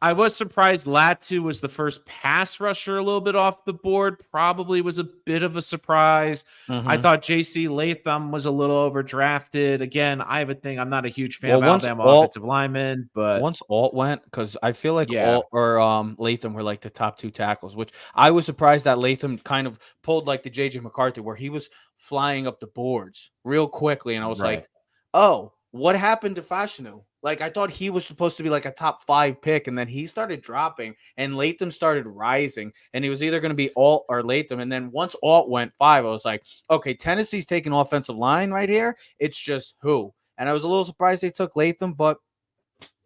I was surprised Latu was the first pass rusher a little bit off the board. Probably was a bit of a surprise. I thought J.C. Latham was a little overdrafted. Again, I have a thing. I'm not a huge fan of Alabama offensive linemen, but once Alt went, because I feel like Alt or Latham were like the top 2 tackles, which I was surprised that Latham kind of pulled like the J.J. McCarthy, where he was flying up the boards real quickly, and I was like, oh, what happened to Fashanu? Like, I thought he was supposed to be like a top 5 pick, and then he started dropping, and Latham started rising, and he was either going to be Alt or Latham. And then once Alt went 5, I was like, okay, Tennessee's taking offensive line right here. It's just who? And I was a little surprised they took Latham, but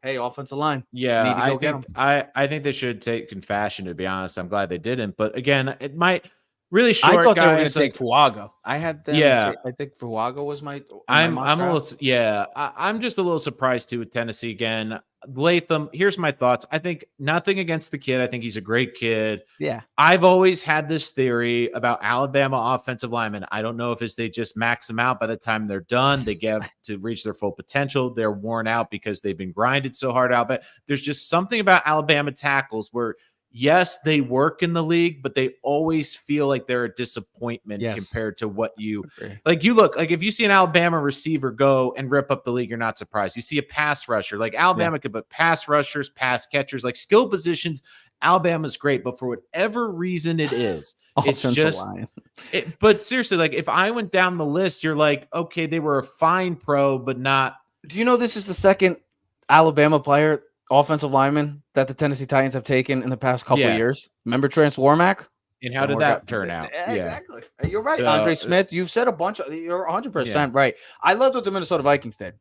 hey, offensive line. Yeah, Need to go get him. I think they should take fashion, to be honest. I'm glad they didn't. But again, it might really I short thought they were going guys to take like Fuaga. I had them. yeah. I think Fuaga was my I'm mock I'm a draft. little yeah. I'm just a little surprised too with Tennessee again. Latham, here's my thoughts. I think nothing against the kid. I think he's a great kid. Yeah. I've always had this theory about Alabama offensive linemen. I don't know if it's they just max them out by the time they're done. They get to reach their full potential. They're worn out because they've been grinded so hard out. But there's just something about Alabama tackles where, yes, they work in the league, but they always feel like they're a disappointment compared to what you like. You look like if you see an Alabama receiver go and rip up the league, you're not surprised. You see a pass rusher like Alabama could put pass rushers, pass catchers, like skill positions. Alabama's great, but for whatever reason it is, it's just but seriously, like if I went down the list, you're like, okay, they were a fine pro, but not. Do you know this is the second Alabama player, offensive lineman, that the Tennessee Titans have taken in the past couple of years? Remember Trance Warmack? And how did that turn out? Exactly. You're right, Andre Smith. You've said a bunch of. You're 100% right. I loved what the Minnesota Vikings did.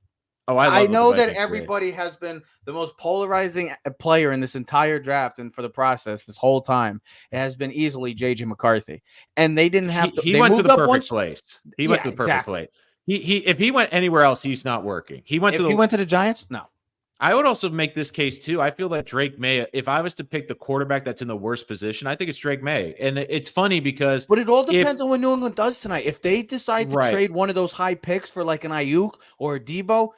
Oh, I know that everybody has been the most polarizing player in this entire draft and for the process this whole time. It has been easily JJ McCarthy, and they didn't have to. He went to the perfect place. He went to the perfect place. He if he went anywhere else, he's not working. He went to the Giants. No. I would also make this case too. I feel like Drake May, if I was to pick the quarterback that's in the worst position, I think it's Drake May. And it's funny because but it all depends on what New England does tonight. If they decide to trade one of those high picks for like an Ayuk or a Debo,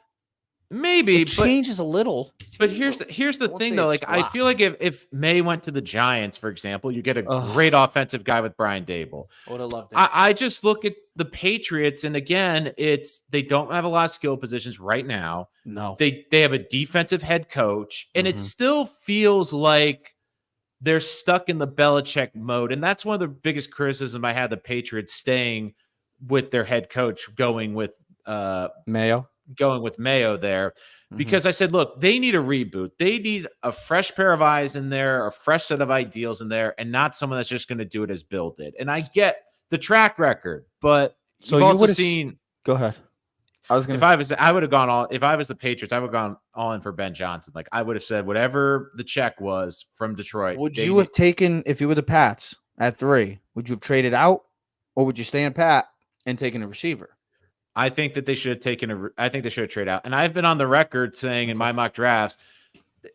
maybe it changes a little. But here's the thing though. Like I feel like if May went to the Giants, for example, you get a great offensive guy with Brian Daboll. I would have loved it. I just look at the Patriots, and again, they don't have a lot of skill positions right now. No. They have a defensive head coach, and it still feels like they're stuck in the Belichick mode. And that's one of the biggest criticism I had the Patriots staying with their head coach, going with Mayo there. Because I said, look, they need a reboot. They need a fresh pair of eyes in there, a fresh set of ideals in there, and not someone that's just going to do it as Bill did. And I get the track record, but so you've also seen. Go ahead. I would have gone all. If I was the Patriots, I would have gone all in for Ben Johnson. Like I would have said, whatever the check was from Detroit. Would you have taken, if you were the Pats at 3? Would you have traded out, or would you stay in Pat and taken a receiver? I think that they should have taken I think they should have traded out. And I've been on the record saying in my mock drafts,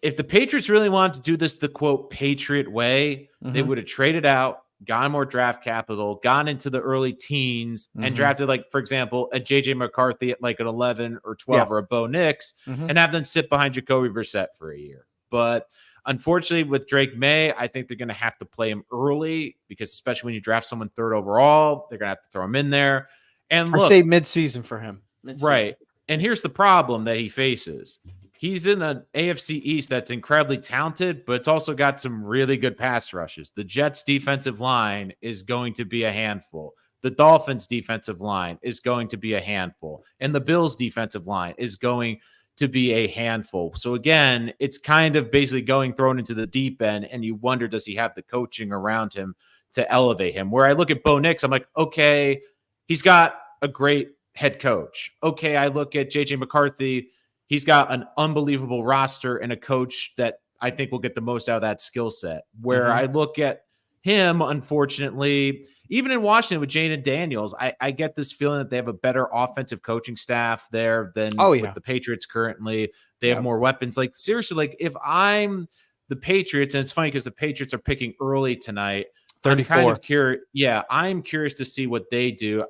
if the Patriots really wanted to do this the quote Patriot way, they would have traded out, gone more draft capital, gone into the early teens, and drafted, like, for example, a JJ McCarthy at like an 11 or 12 or a Bo Nix, and have them sit behind Jacoby Brissett for a year. But unfortunately, with Drake May, I think they're going to have to play him early because especially when you draft someone 3rd overall, they're going to have to throw him in there. And look, I say mid-season for him. Right. And here's the problem that he faces. He's in an AFC East that's incredibly talented, but it's also got some really good pass rushes. The Jets' defensive line is going to be a handful. The Dolphins' defensive line is going to be a handful. And the Bills' defensive line is going to be a handful. So again, it's kind of basically thrown into the deep end, and you wonder, does he have the coaching around him to elevate him? Where I look at Bo Nix, I'm like, okay, he's got a great head coach. Okay, I look at JJ McCarthy. He's got an unbelievable roster and a coach that I think will get the most out of that skill set. Where I look at him, unfortunately, even in Washington with Jaden Daniels, I get this feeling that they have a better offensive coaching staff there than with the Patriots currently. They have more weapons. Like, seriously, like if I'm the Patriots, and it's funny because the Patriots are picking early tonight. 34. I'm kind of curious. Yeah, I'm curious to see what they do.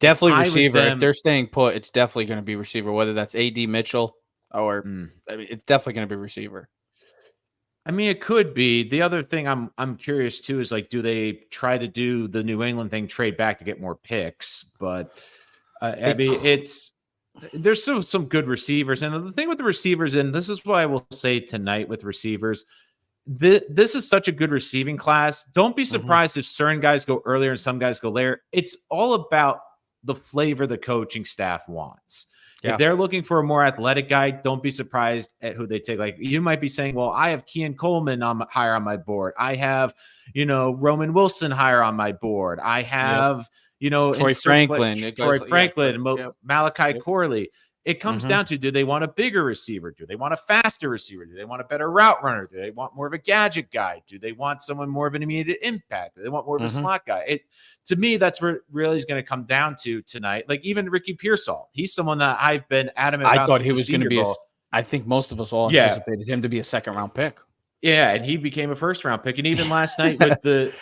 Definitely receiver. If they're staying put, it's definitely going to be receiver, whether that's AD Mitchell or I mean, it's definitely going to be receiver. I mean, it could be. The other thing I'm curious too is, like, do they try to do the New England thing, trade back to get more picks? But I mean, there's still some good receivers. And the thing with the receivers, and this is what I will say tonight with receivers, this is such a good receiving class. Don't be surprised if certain guys go earlier and some guys go later. It's all about the flavor the coaching staff wants. If they're looking for a more athletic guy, don't be surprised at who they take. Like, you might be saying, well, I have Keon Coleman higher on my board. I have, Roman Wilson higher on my board. I have, Troy Franklin, Malachi Corley. It comes down to, do they want a bigger receiver? Do they want a faster receiver? Do they want a better route runner? Do they want more of a gadget guy? Do they want someone more of an immediate impact? Do they want more of a slot guy? To me, that's where really is going to come down to tonight. Like even Ricky Pearsall, he's someone that I've been adamant about. I thought he was going to be I think most of us all anticipated him to be a second-round pick. Yeah, and he became a first-round pick. And even last night with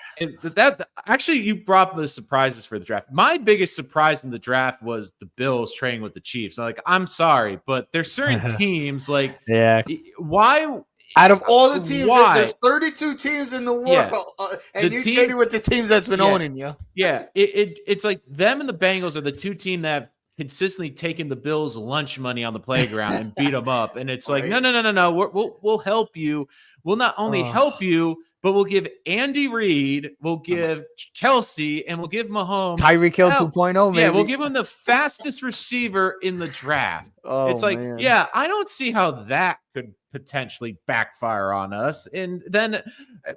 actually, you brought up the surprises for the draft. My biggest surprise in the draft was the Bills trading with the Chiefs. Like, I'm sorry, but there's certain teams like, why? Out of all the teams, there's 32 teams in the world, and you traded with the teams that's been owning you. Yeah, it's like them and the Bengals are the two teams that have consistently taken the Bills' lunch money on the playground and beat them up. And it's like, no, we'll help you. We'll not only help you, but we'll give Andy Reid, we'll give Kelsey, and we'll give Mahomes. Tyreek Hill 2.0, maybe. Yeah, we'll give him the fastest receiver in the draft. It's like, I don't see how that could potentially backfire on us. And then,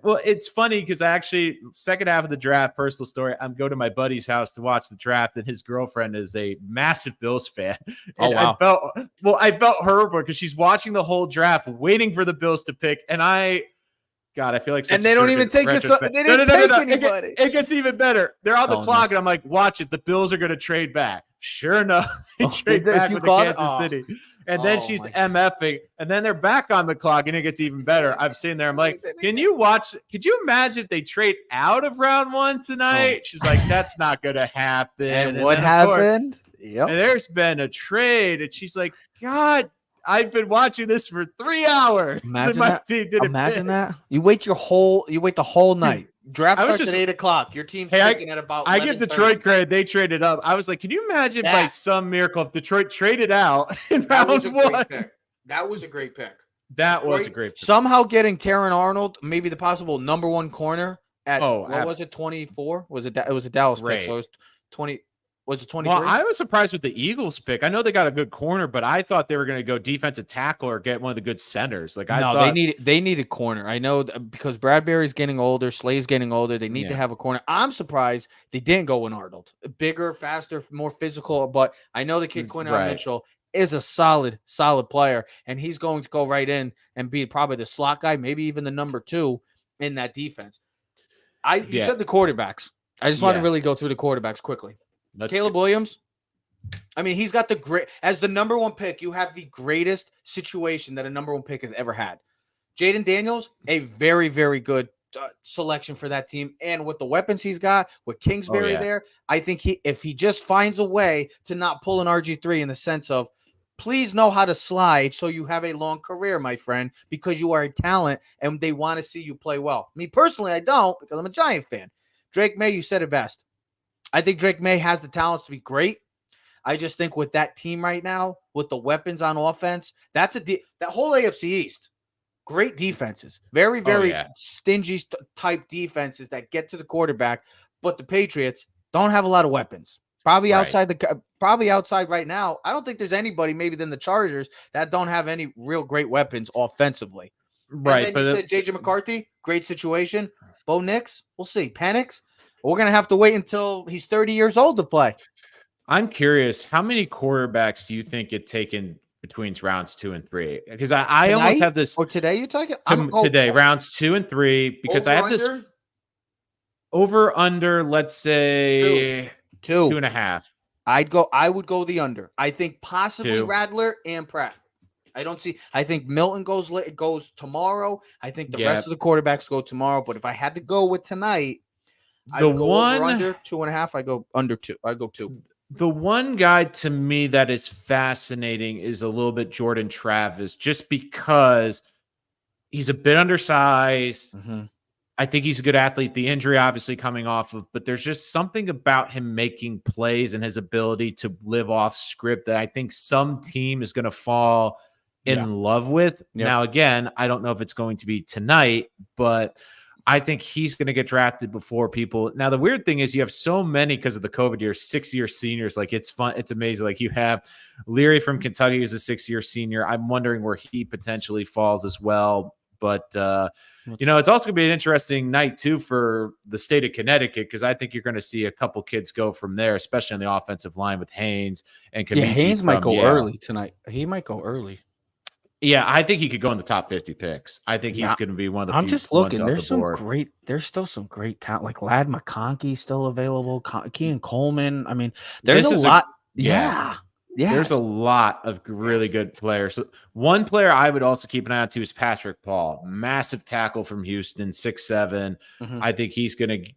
it's funny because I actually, second half of the draft, personal story, I'm going to my buddy's house to watch the draft, and his girlfriend is a massive Bills fan. And I felt horrible because she's watching the whole draft, waiting for the Bills to pick, and I feel like, and they don't even take it. They didn't take anybody. It gets even better. They're on the clock, and I'm like, watch it. The Bills are going to trade back. Sure enough, they trade back with Kansas City. And then she's MFing, and then they're back on the clock, and it gets even better. I'm sitting there, I'm like, could you imagine if they trade out of round one tonight? She's like, that's not going to happen. And what happened? And there's been a trade, and she's like, God, I've been watching this for 3 hours. Imagine that. You wait the whole night. Draft starts at 8 o'clock. Your team's picking at about. I give Detroit credit. They traded up. I was like, can you imagine by some miracle if Detroit traded out in round one? That was a great pick. That was a great pick. Somehow getting Taron Arnold, maybe the possible number one corner at what was it, 24? It was a Dallas pick, so it was 20. Was it 23? Well, I was surprised with the Eagles pick. I know they got a good corner, but I thought they were going to go defensive tackle or get one of the good centers. Like they needed corner. I know because Bradbury's getting older, Slay's getting older. They need to have a corner. I'm surprised they didn't go with Arnold. Bigger, faster, more physical. But I know the kid Quinton Mitchell is a solid player, and he's going to go right in and be probably the slot guy, maybe even the number 2 in that defense. You said the quarterbacks. I just want to really go through the quarterbacks quickly. Caleb Williams, I mean, he's got as the number 1 pick, you have the greatest situation that a number 1 pick has ever had. Jaden Daniels, a very, very good selection for that team. And with the weapons he's got, with Kingsbury there, I think if he just finds a way to not pull an RG3 in the sense of, please know how to slide so you have a long career, my friend, because you are a talent and they want to see you play well. Me personally, I don't, because I'm a Giant fan. Drake May, you said it best. I think Drake May has the talents to be great. I just think with that team right now, with the weapons on offense, that whole AFC East, great defenses, very, very stingy type defenses that get to the quarterback. But the Patriots don't have a lot of weapons. Probably outside right now. I don't think there's anybody, maybe than the Chargers, that don't have any real great weapons offensively. Right. And then you said JJ McCarthy, great situation. Bo Nix, we'll see. Penix. We're going to have to wait until he's 30 years old to play. I'm curious, how many quarterbacks do you think get taken between rounds 2 and 3? Because I almost have this. Or today you're talking? Today, rounds 2 and 3, because I have this over under, let's say 2.5. I would go the under. I think possibly 2. Rattler and Pratt. I think Milton goes tomorrow. I think the rest of the quarterbacks go tomorrow. But if I had to go with tonight, I go under 2.5. I go under 2. I go 2. The one guy to me that is fascinating is a little bit Jordan Travis, just because he's a bit undersized. Mm-hmm. I think he's a good athlete. The injury obviously coming off of, but there's just something about him making plays and his ability to live off script that I think some team is going to fall in love with. Yep. Now, again, I don't know if it's going to be tonight, but I think he's going to get drafted before people. Now, the weird thing is you have so many because of the COVID years, 6-year seniors. Like, it's fun. It's amazing. Like, you have Leary from Kentucky, who's a 6-year senior. I'm wondering where he potentially falls as well. But it's also going to be an interesting night too for the state of Connecticut, because I think you're going to see a couple kids go from there, especially on the offensive line with Haynes and Kamichi. Yeah, Haynes might go Yale. early tonight. He might go early. Yeah, I think he could go in the top 50 picks. I think he's going to be one of the I'm few just looking. ones There's still some great talent. Like Lad McConkey still available. Kean Coleman. I mean, there's a lot. Yeah. There's a lot of really good players. So one player I would also keep an eye on too is Patrick Paul. Massive tackle from Houston, 6'7". I think he's going to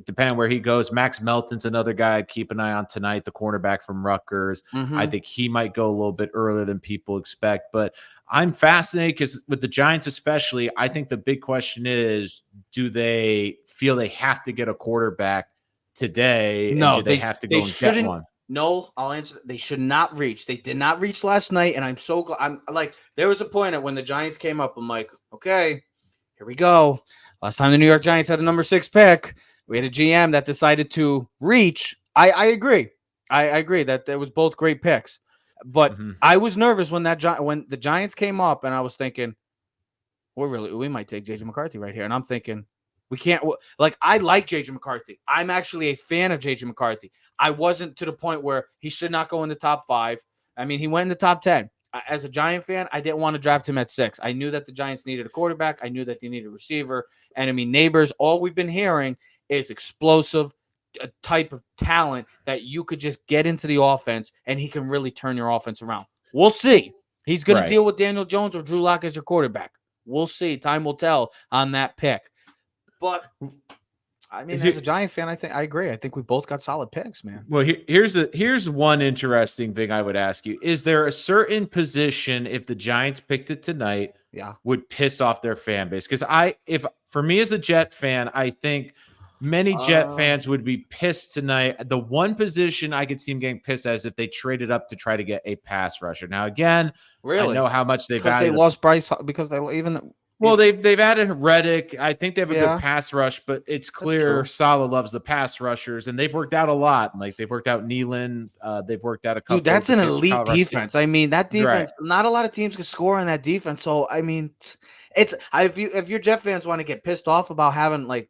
depending on where he goes. Max Melton's another guy I'd keep an eye on tonight, the cornerback from Rutgers. I think he might go a little bit earlier than people expect. But I'm fascinated because with the Giants especially, I think the big question is, do they feel they have to get a quarterback today? No, do they have to go and get one? No, I'll answer. They should not reach. They did not reach last night, and I'm so glad. I'm like, there was a point at when the Giants came up. I'm like, okay, here we go. Last time the New York Giants had the number 6 pick, we had a GM that decided to reach. I agree. I agree that there was both great picks, but I was nervous when when the Giants came up, and I was thinking, we might take JJ McCarthy right here, and I'm thinking, we can't. Like, I like JJ McCarthy. I'm actually a fan of JJ McCarthy. I wasn't to the point where he should not go in the top 5. I mean, he went in the top 10. As a Giant fan, I didn't want to draft him at 6. I knew that the Giants needed a quarterback. I knew that they needed a receiver. And I mean, Neighbors, all we've been hearing is explosive type of talent that you could just get into the offense and he can really turn your offense around. We'll see. He's going to deal with Daniel Jones or Drew Lock as your quarterback. We'll see. Time will tell on that pick. But I mean, as a Giant fan, I agree. I think we both got solid picks, man. Well, here's one interesting thing I would ask you. Is there a certain position, if the Giants picked it tonight, would piss off their fan base? Because for me as a Jet fan, I think many Jet fans would be pissed tonight. The one position I could see them getting pissed at is if they traded up to try to get a pass rusher. Now, again, I know how much they've added. They lost Bryce because they even. Well, they've added Reddick. I think they have a good pass rush, but it's clear Saleh loves the pass rushers, and they've worked out a lot. Like, they've worked out Nealon. They've worked out a couple. Dude, that's an elite defense. I mean, that defense. Right. Not a lot of teams can score on that defense. So I mean, if your Jet fans want to get pissed off about having a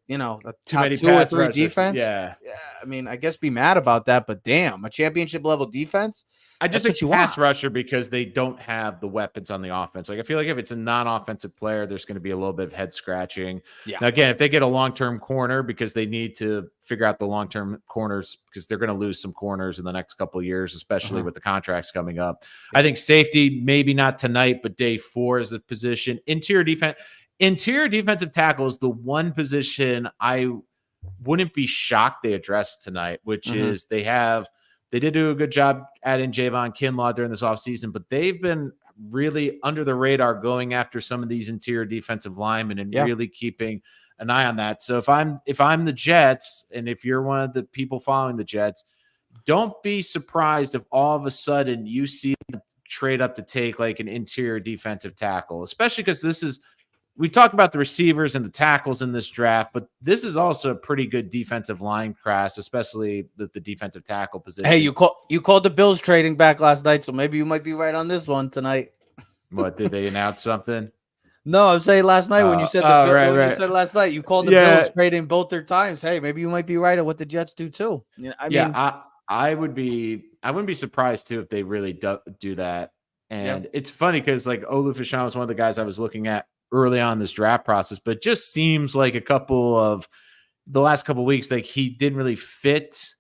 top 2 or 3 defense, yeah. I mean, I guess be mad about that. But damn, a championship level defense. I just think pass rusher because they don't have the weapons on the offense. Like, I feel like if it's a non-offensive player, there's going to be a little bit of head scratching. Yeah. Now, again, if they get a long-term corner, because they need to figure out the long-term corners, because they're going to lose some corners in the next couple of years, especially with the contracts coming up. I think safety, maybe not tonight, but day 4 is the position. Interior defensive tackle is the one position I wouldn't be shocked they addressed tonight, which is they did do a good job adding Javon Kinlaw during this offseason, but they've been really under the radar going after some of these interior defensive linemen and really keeping an eye on that. So if I'm the Jets, and if you're one of the people following the Jets, don't be surprised if all of a sudden you see them trade up to take like an interior defensive tackle, especially because we talk about the receivers and the tackles in this draft, but this is also a pretty good defensive line class, especially the defensive tackle position. Hey, you called the Bills trading back last night, so maybe you might be right on this one tonight. What, did they announce something? No, I'm saying last night when you said you said last night you called the Bills trading both their times. Hey, maybe you might be right at what the Jets do too. I wouldn't be surprised too if they really do that. And it's funny because like Olu Fashanu was one of the guys I was looking at early on in this draft process, but it just seems like a couple of the last couple of weeks, like he didn't really fit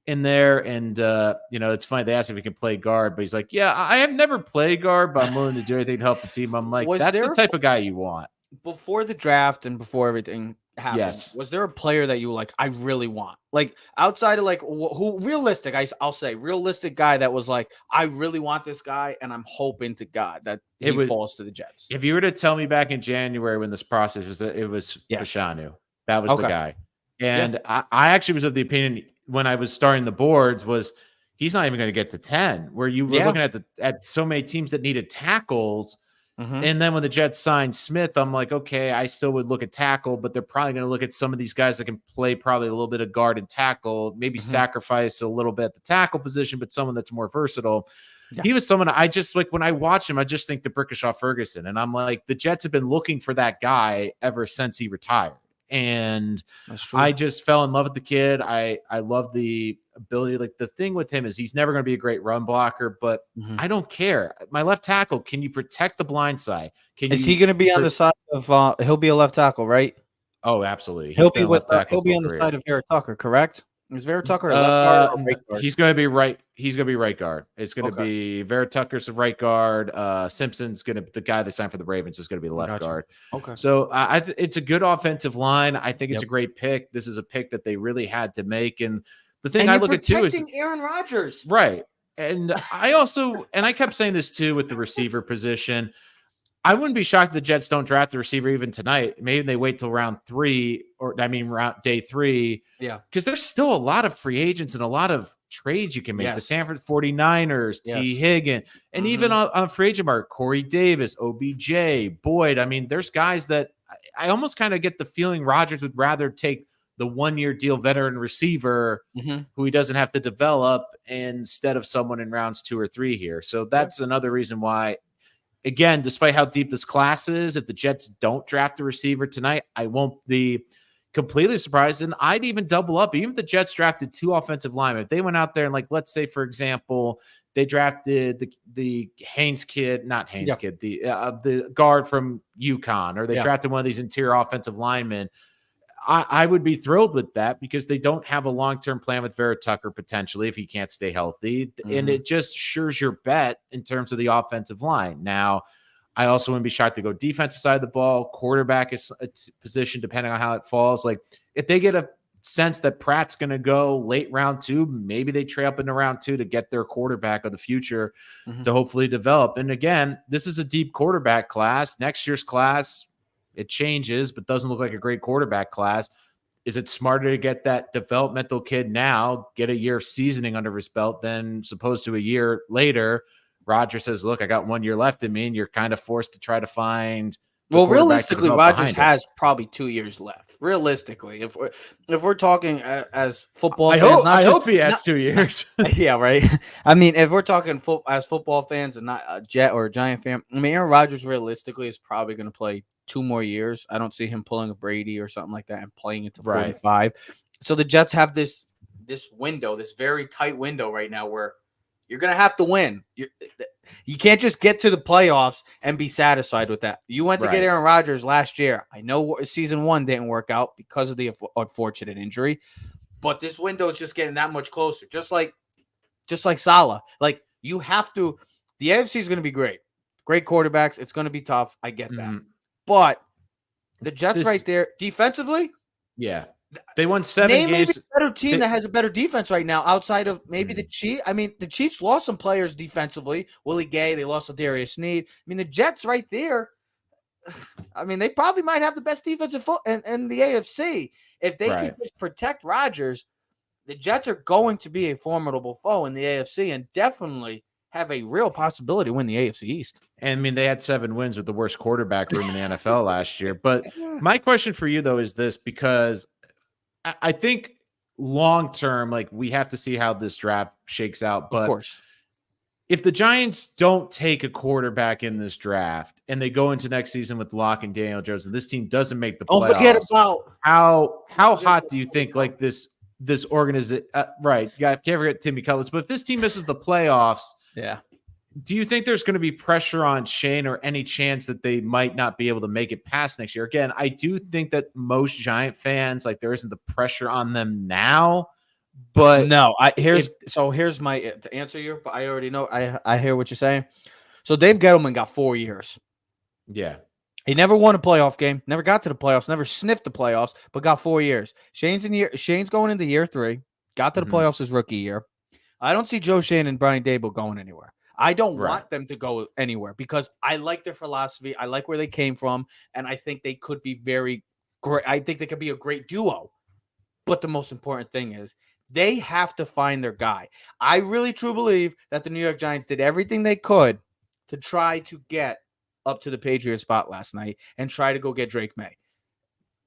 in there. And, it's funny. They asked if he can play guard, but he's like, yeah, I have never played guard, but I'm willing to do anything to help the team. I'm like, that's the type of guy you want. Before the draft and before everything happened, was there a player that you were like, I really want? Like, outside of like who realistic, I'll say realistic guy that was like, I really want this guy and I'm hoping to God that he falls to the Jets. If you were to tell me back in January when this process was, it was Fashanu. That was the guy. And I actually was of the opinion when I was starting the boards was he's not even going to get to 10, where you were looking at so many teams that needed tackles. And then when the Jets signed Smith, I'm like, okay, I still would look at tackle, but they're probably going to look at some of these guys that can play probably a little bit of guard and tackle, maybe sacrifice a little bit at the tackle position, but someone that's more versatile. Yeah. he was someone I just like when I watch him, I just think the Brickashaw Ferguson. And I'm like, the Jets have been looking for that guy ever since he retired. And That's true. I just fell in love with the kid. I love the ability. Like the thing with him is he's never going to be a great run blocker, but I don't care. My left tackle, can you protect the blind side? Is he going to be on the side of? He'll be a left tackle, right? Oh, absolutely. He'll be with. He'll be on the side of Vera Tucker, correct? Is Vera Tucker a left guard or right guard? He's going to be right. He's going to be right guard. It's going to be Vera Tucker's the right guard. Simpson's going to the guy they signed for the Ravens is going to be the left guard. Okay. So it's a good offensive line. I think it's a great pick. This is a pick that they really had to make. And the thing I look at too is Aaron Rodgers, right? And I also I kept saying this too with the receiver position. I wouldn't be shocked if the Jets don't draft the receiver even tonight. Maybe they wait till round 3 round day 3. Yeah. Because there's still a lot of free agents and a lot of trades you can make. The Sanford 49ers, T. Higgins, and even on free agent market, Corey Davis, OBJ, Boyd. I mean, there's guys that I almost kind of get the feeling Rodgers would rather take the 1-year deal veteran receiver who he doesn't have to develop instead of someone in rounds 2 or 3 here. So that's another reason why. Again, despite how deep this class is, if the Jets don't draft a receiver tonight, I won't be completely surprised. And I'd even double up. Even if the Jets drafted 2 offensive linemen, if they went out there and, like, let's say, for example, they drafted the Haynes kid, not Haynes kid, the guard from UConn, or they drafted one of these interior offensive linemen, I would be thrilled with that because they don't have a long-term plan with Vera Tucker potentially if he can't stay healthy. And it just assures your bet in terms of the offensive line. Now, I also wouldn't be shocked to go defensive side of the ball. Quarterback is a position depending on how it falls. Like if they get a sense that Pratt's going to go late round 2, maybe they trade up into round 2 to get their quarterback of the future to hopefully develop. And again, this is a deep quarterback class. Next year's class, it changes, but doesn't look like a great quarterback class. Is it smarter to get that developmental kid now, get a year of seasoning under his belt, than supposed to a year later? Roger says, look, I got 1 year left in me, and you're kind of forced to try to find. Well, realistically, Rodgers has probably 2 years left. Realistically, if we're talking as football fans, I hope he has 2 years. Yeah, right. I mean, if we're talking as football fans and not a Jet or a Giant fan, I mean, Aaron Rodgers realistically is probably going to play 2 more years. I don't see him pulling a Brady or something like that and playing it to 45. So the Jets have this window, this very tight window right now where you're going to have to win. You can't just get to the playoffs and be satisfied with that. You went to get Aaron Rodgers last year. I know season 1 didn't work out because of the unfortunate injury, but this window is just getting that much closer. Just like Salah. Like you have to. The AFC is going to be great. Great quarterbacks. It's going to be tough. I get that. But the Jets right there, defensively, they won 7 games. Maybe a better team that has a better defense right now outside of maybe the Chiefs. I mean, the Chiefs lost some players defensively. Willie Gay, they lost Darius Sneed. I mean, the Jets right there, I mean, they probably might have the best defensive in the AFC. If they can just protect Rodgers, the Jets are going to be a formidable foe in the AFC and definitely have a real possibility to win the AFC East. And I mean, they had 7 wins with the worst quarterback room in the NFL last year. But my question for you, though, is this, because I think long term, like we have to see how this draft shakes out. But of course, if the Giants don't take a quarterback in this draft and they go into next season with Locke and Daniel Jones, and this team doesn't make the playoffs, don't forget about how hot do you think like this organization? Right, you can't forget Timmy Cutlets. But if this team misses the playoffs, do you think there's going to be pressure on Shane or any chance that they might not be able to make it past next year? Again, I do think that most Giant fans, like there isn't the pressure on them now, but no, here's my, to answer you, but I already know, I hear what you're saying. So Dave Gettleman got 4 years. Yeah. He never won a playoff game, never got to the playoffs, never sniffed the playoffs, but got 4 years. Shane's going into year 3, got to the playoffs his rookie year. I don't see Joe Shane and Brian Daboll going anywhere. I don't want them to go anywhere because I like their philosophy. I like where they came from, and I think they could be very great. I think they could be a great duo. But the most important thing is they have to find their guy. I really truly believe that the New York Giants did everything they could to try to get up to the Patriots spot last night and try to go get Drake May.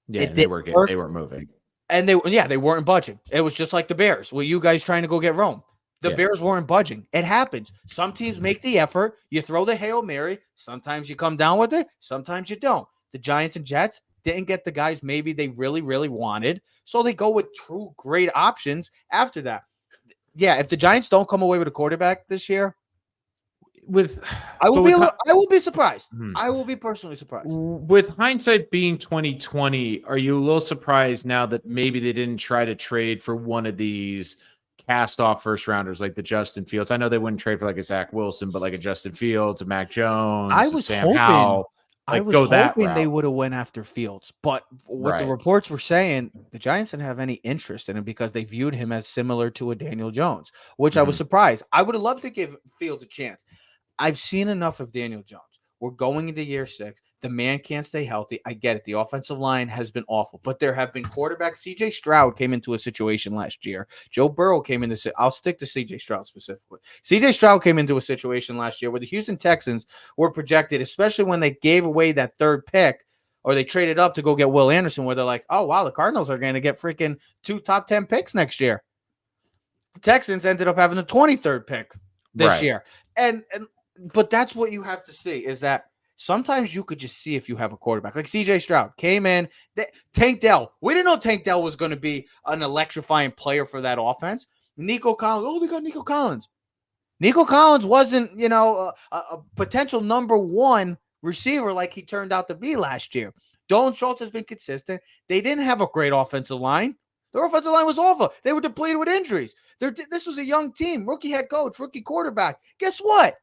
Yeah, they weren't moving. And they weren't budging. It was just like the Bears. Well, you guys trying to go get Rome. The Yeah. Bears weren't budging. It happens. Some teams make the effort. You throw the Hail Mary. Sometimes you come down with it. Sometimes you don't. The Giants and Jets didn't get the guys maybe they really, really wanted. So they go with true great options after that. Yeah, if the Giants don't come away with a quarterback this year, I will be surprised. I will be personally surprised. With hindsight being 2020, are you a little surprised now that maybe they didn't try to trade for one of these cast off first rounders like the Justin Fields? I know they wouldn't trade for like a Zach Wilson, but like a Justin Fields, a Mac Jones, I a was Sam hoping Howell, I like was go that hoping they route. would have went after Fields, but what the Right. reports were saying, the Giants didn't have any interest in him because they viewed him as similar to a Daniel Jones, which I was surprised. I would have loved to give Fields a chance. I've seen enough of Daniel Jones. We're going into year 6. The man can't stay healthy. I get it. The offensive line has been awful, but there have been quarterbacks. CJ Stroud came into a situation last year. Joe Burrow came into. I'll stick to CJ Stroud specifically. CJ Stroud came into a situation last year where the Houston Texans were projected, especially when they gave away that 3rd pick or they traded up to go get Will Anderson, where they're like, oh, wow, the Cardinals are going to get freaking 2 top 10 picks next year. The Texans ended up having the 23rd pick this year. But that's what you have to see is that sometimes you could just see if you have a quarterback. Like CJ Stroud came in. Tank Dell. We didn't know Tank Dell was going to be an electrifying player for that offense. Nico Collins. Oh, they got Nico Collins. Nico Collins wasn't, a potential number 1 receiver like he turned out to be last year. Dolan Schultz has been consistent. They didn't have a great offensive line. Their offensive line was awful. They were depleted with injuries. This was a young team, rookie head coach, rookie quarterback. Guess what?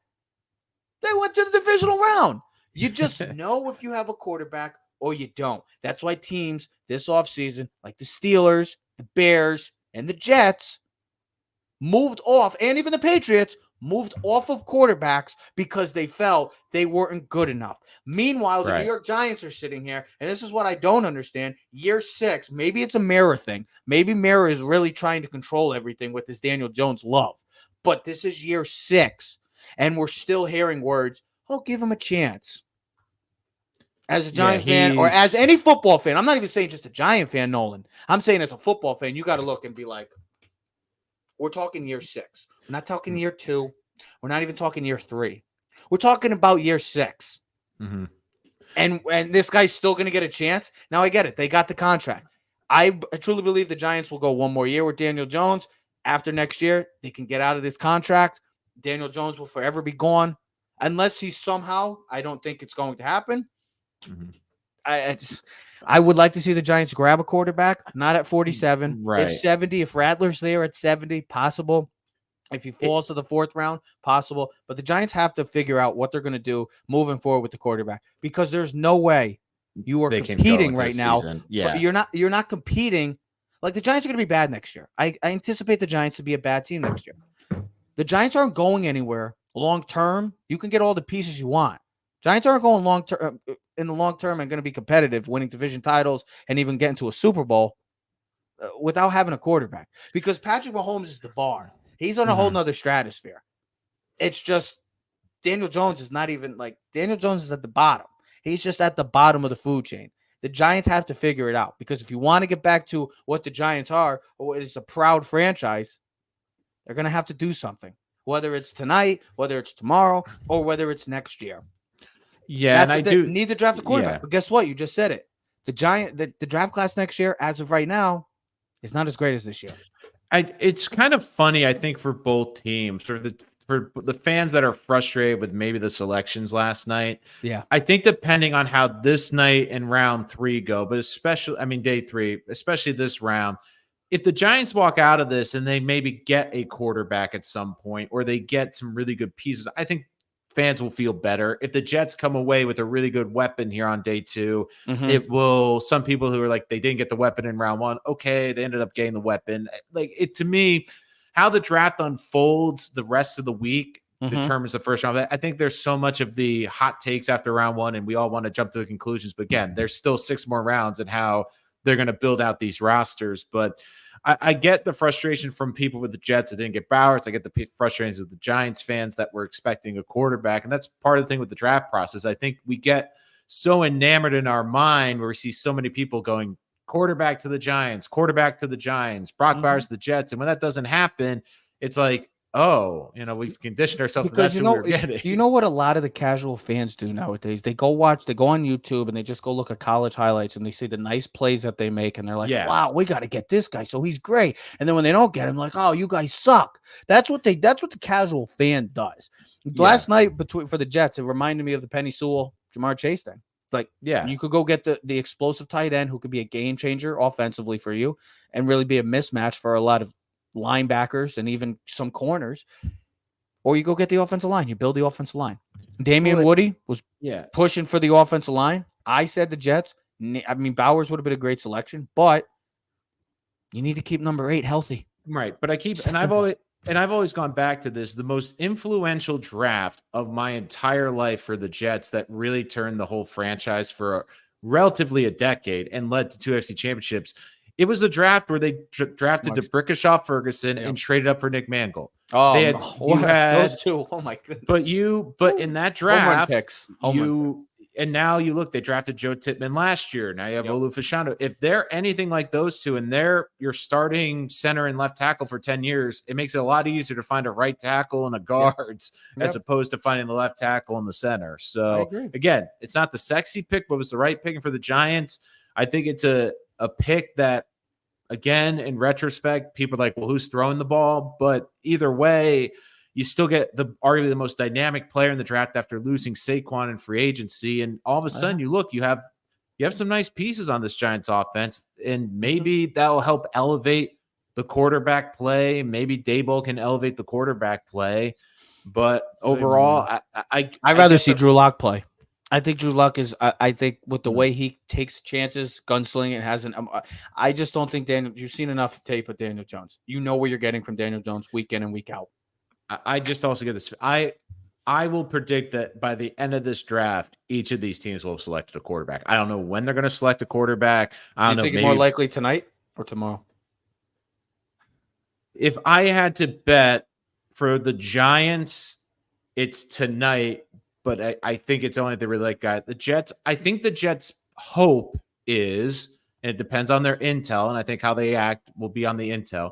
They went to the divisional round. You just know if you have a quarterback or you don't. That's why teams this offseason, like the Steelers, the Bears, and the Jets, moved off, and even the Patriots, moved off of quarterbacks because they felt they weren't good enough. Meanwhile, the New York Giants are sitting here, and this is what I don't understand. Year 6, maybe it's a Mara thing. Maybe Mara is really trying to control everything with this Daniel Jones love. But this is year 6. And we're still hearing words, oh, give him a chance. As a Giant fan or as any football fan, I'm not even saying just a Giant fan, Nolan. I'm saying as a football fan, you got to look and be like, we're talking year 6. We're not talking year 2. We're not even talking year 3. We're talking about year 6. Mm-hmm. And this guy's still going to get a chance. Now, I get it. They got the contract. I truly believe the Giants will go one more year with Daniel Jones. After next year, they can get out of this contract. Daniel Jones will forever be gone unless he's somehow, I don't think it's going to happen. Mm-hmm. I would like to see the Giants grab a quarterback, not at 47. Right. If 70, if Rattler's there at 70, possible. If he falls to the 4th round, possible. But the Giants have to figure out what they're going to do moving forward with the quarterback because there's no way you are competing right now. Yeah. You're not competing. Like the Giants are going to be bad next year. I anticipate the Giants to be a bad team next year. The Giants aren't going anywhere long term. You can get all the pieces you want. Giants aren't going long term in the long term and going to be competitive, winning division titles and even getting to a Super Bowl without having a quarterback. Because Patrick Mahomes is the bar. He's on a whole nother stratosphere. It's just Daniel Jones is not even like Daniel Jones is at the bottom. He's just at the bottom of the food chain. The Giants have to figure it out because if you want to get back to what the Giants are, or what is a proud franchise, they're going to have to do something, whether it's tonight, whether it's tomorrow, or whether it's next year. Yeah, and I do need to draft a quarterback. Yeah. But guess what? You just said it. The draft class next year, as of right now, is not as great as this year. It's kind of funny, I think, for both teams, for the fans that are frustrated with maybe the selections last night. Yeah. I think depending on how this night and round 3 go, but especially, day 3, especially this round, if the Giants walk out of this and they maybe get a quarterback at some point or they get some really good pieces, I think fans will feel better. If the Jets come away with a really good weapon here on day 2, it will, some people who are like, they didn't get the weapon in round 1. Okay. They ended up getting the weapon. Like it, to me, how the draft unfolds the rest of the week determines the first round. I think there's so much of the hot takes after round 1 and we all want to jump to the conclusions, but again, there's still 6 more rounds and how they're going to build out these rosters. But I get the frustration from people with the Jets that didn't get Bowers. I get the frustrations with the Giants fans that were expecting a quarterback. And that's part of the thing with the draft process. I think we get so enamored in our mind where we see so many people going quarterback to the Giants, Brock Bowers to the Jets. And when that doesn't happen, it's like, oh, we've conditioned ourselves that Because that's what we were getting. do you know what a lot of the casual fans do nowadays? They go on YouTube and they just go look at college highlights and they see the nice plays that they make and they're like, Yeah. wow, we got to get this guy, so he's great. And then when they don't get him, like, oh, you guys suck. That's what the casual fan does. Yeah. Last night for the Jets, it reminded me of the Penny Sewell, Jamar Chase thing. Like, Yeah. you could go get the explosive tight end who could be a game changer offensively for you and really be a mismatch for a lot of linebackers and even some corners. Or you go get the offensive line. You build the offensive line. Damian Woody was pushing for the offensive line. I said the Jets. I mean, Bowers would have been a great selection, but you need to keep number 8 healthy. Right. But I've always gone back to this. The most influential draft of my entire life for the Jets that really turned the whole franchise for relatively a decade and led to 2 NFC championships. It was the draft where they drafted DeBrickashaw Ferguson and traded up for Nick Mangold. Oh, they had, those two. Oh my goodness! But in that draft, and now you look, they drafted Joe Tippmann last year. Now you have Olu Fashanu. If they're anything like those two, and they're your starting center and left tackle for 10 years, it makes it a lot easier to find a right tackle and a guards as opposed to finding the left tackle and the center. So again, it's not the sexy pick, but it was the right pick for the Giants. I think it's a pick that, again, in retrospect, people are like, well, who's throwing the ball? But either way, you still get arguably the most dynamic player in the draft after losing Saquon in free agency. And all of a sudden you have some nice pieces on this Giants offense, and maybe that'll help elevate the quarterback play. Maybe Daboll can elevate the quarterback play. But overall, I'd rather see Drew Lock play. I think Drew Luck is. I think with the way he takes chances, gunslinging, hasn't. I just don't think Daniel. You've seen enough tape of Daniel Jones. You know what you're getting from Daniel Jones week in and week out. I just also get this. I will predict that by the end of this draft, each of these teams will have selected a quarterback. I don't know when they're going to select a quarterback. I don't know. Think maybe more likely tonight or tomorrow? If I had to bet for the Giants, it's tonight. But I think it's only the really like guy. The Jets, I think the Jets' hope is, and it depends on their intel, and I think how they act will be on the intel.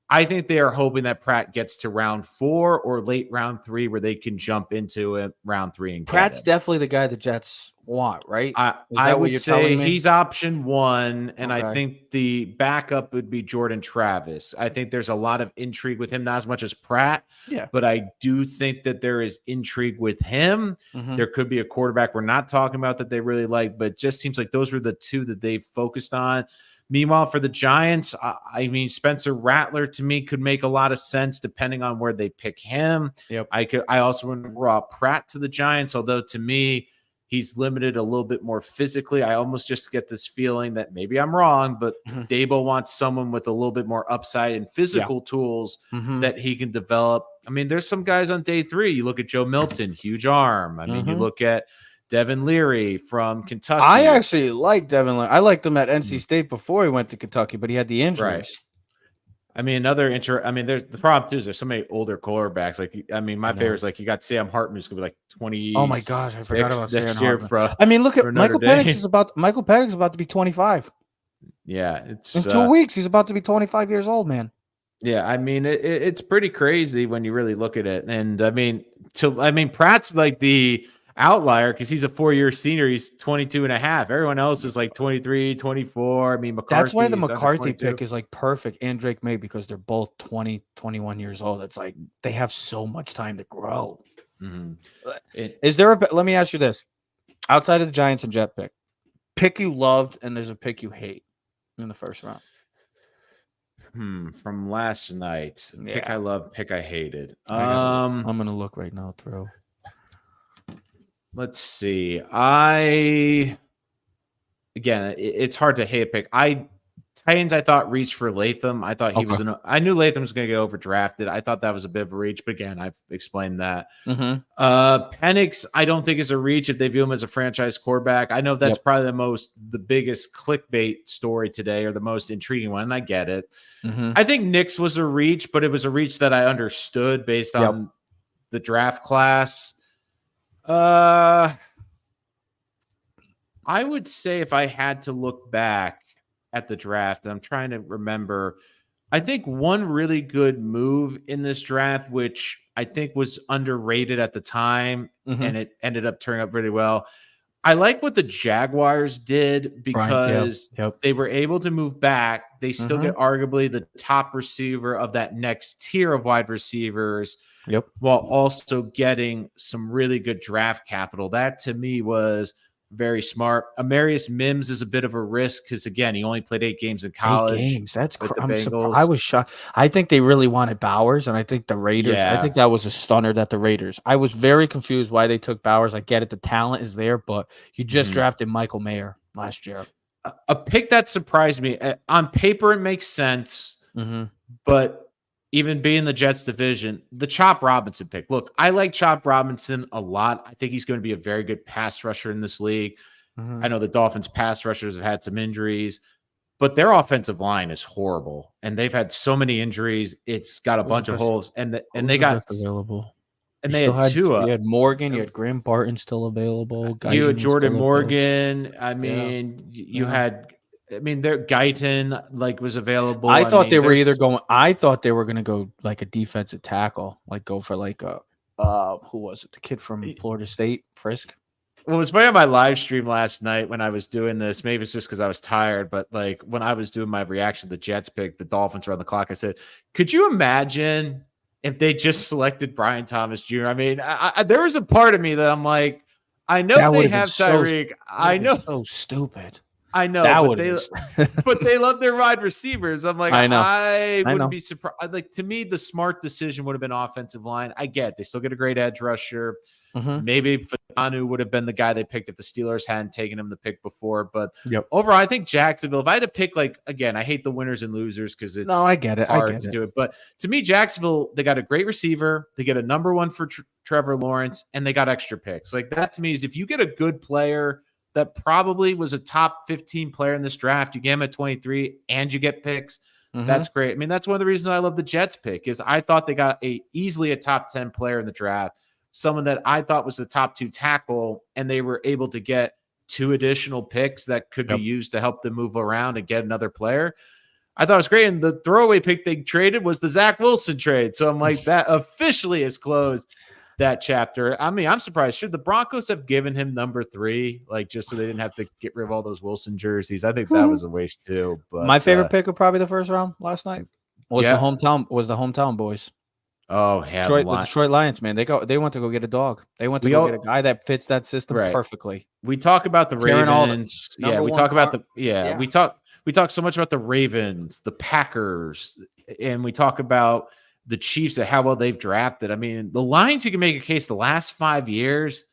I think they are hoping that Pratt gets to round 4 or late round 3 where they can jump into it round 3. And Pratt's definitely the guy the Jets want, right? I would say he's option 1, and I think the backup would be Jordan Travis. I think there's a lot of intrigue with him, not as much as Pratt, but I do think that there is intrigue with him. There could be a quarterback we're not talking about that they really like, but it just seems like those were the two that they focused on. Meanwhile, for the Giants, I mean, Spencer Rattler to me could make a lot of sense depending on where they pick him. I also want to draw Pratt to the Giants, although to me, he's limited a little bit more physically. I almost just get this feeling that maybe I'm wrong, but Daboll wants someone with a little bit more upside and physical tools that he can develop. I mean, there's some guys on day 3. You look at Joe Milton, huge arm. I mean, you look at Devin Leary from Kentucky. I actually like Devin Leary. I liked him at NC State before he went to Kentucky, but he had the injuries. Right. I mean, there's the problem too is there's so many older quarterbacks. Like, I mean, my favorite is like you got Sam Hartman, who's gonna be like 20. Oh my gosh, I forgot about Sam Hartman. I mean, look at Michael Penix Michael Penix is about to be 25. Yeah, it's in 2 weeks. He's about to be 25 years old, man. Yeah, I mean, it's pretty crazy when you really look at it. And I mean, Pratt's like the outlier because he's a 4-year senior. He's 22 and a half. Everyone else is like 23, 24. I mean, McCarthy. That's why the McCarthy pick is like perfect, and Drake May, because they're both 20, 21 years old. It's like they have so much time to grow. Is there let me ask you this. Outside of the Giants and Jet pick you loved and there's a pick you hate in the first round. From last night. Pick I loved, pick I hated. I'm gonna look right now, throw. Let's see. It's hard to hate a pick. Titans, I thought reached for Latham. I thought I knew Latham was going to get overdrafted. I thought that was a bit of a reach, but again, I've explained that. Penix, I don't think is a reach if they view him as a franchise quarterback. I know that's probably the biggest clickbait story today, or the most intriguing one, and I get it. I think Nix was a reach, but it was a reach that I understood based on the draft class. I would say if I had to look back at the draft, and I'm trying to remember I think one really good move in this draft, which I think was underrated at the time, Mhm. and it ended up turning out really well. I like what the Jaguars did Right. Yep. because Yep. they were able to move back. They still Mhm. get arguably the top receiver of that next tier of wide receivers Yep. while also getting some really good draft capital. That to me was very smart. Amarius Mims is a bit of a risk because again, he only played 8 games in 8 college games. That's with the I'm surprised. I Bengals. was shocked. I think they really wanted Bowers, and I think the Raiders. I Yeah. think that was a stunner that the Raiders. I was very confused why they took Bowers. I get it. The talent is there, but you just Mhm. drafted Michael Mayer last year. A pick that surprised me. On paper, it makes sense, Mhm. but even being the Jets division, the Chop Robinson pick. Look, I like Chop Robinson a lot. I think he's going to be a very good pass rusher in this league. I Mhm. know the Dolphins pass rushers have had some injuries, but their offensive line is horrible, and they've had so many injuries. It's got a Who's the bunch of best? holes, and Who's they the best got available? and You they still had had Tua. you had Morgan, you had Graham Barton still available. You had Guyton was Jordan still available. Morgan. I Yeah. mean, you Yeah. had. I mean, their Guyton like was available. I thought mean, they were either there's going. I thought they were going to go like a defensive tackle, like go for like a who was it? The kid from Florida State, Frisk. Well, it was funny on my live stream last night when I was doing this. Maybe it's just because I was tired, but like when I was doing my reaction to the Jets pick, the Dolphins were on the clock. I said, "Could you imagine if they just selected Brian Thomas Jr.?" I mean, there was a part of me that I'm like, I know That would they have been have so. Tyreek. I know, so stupid. I know, That but would they have but they love their wide receivers. I'm like, I know. I I know. wouldn't be surprised. Like to me, the smart decision would have been offensive line. I get they still get a great edge rusher. Mhm. Maybe Fanu would have been the guy they picked if the Steelers hadn't taken him the pick before. But Yep. overall, I think Jacksonville, if I had to pick, like, again, I hate the winners and losers because it's No, I get it. hard to do it. But to me, Jacksonville, they got a great receiver. They get a number one for Trevor Lawrence, and they got extra picks. Like that to me is if you get a good player that probably was a top 15 player in this draft, you get him at 23 and you get picks. Mhm. That's great. I mean, that's one of the reasons I love the Jets pick is I thought they got easily a top 10 player in the draft, someone that I thought was the top 2 tackle, and they were able to get 2 additional picks that could Yep. be used to help them move around and get another player. I thought it was great. And the throwaway pick they traded was the Zach Wilson trade. So I'm like, that officially is closed that chapter. I mean, I'm surprised. Should the Broncos have given him number 3, like just so they didn't have to get rid of all those Wilson jerseys? I think that was a waste too. But My favorite pick of probably the first round last night was yeah. the hometown boys. Oh yeah, The Detroit Lions, man. They went to go get a dog. They went to go get a guy that fits that system perfectly. We talk about the Ravens. Yeah, we talk about we talk so much about the Ravens, the Packers, and we talk about the Chiefs and how well they've drafted. I mean, the Lions, you can make a case the last 5 years.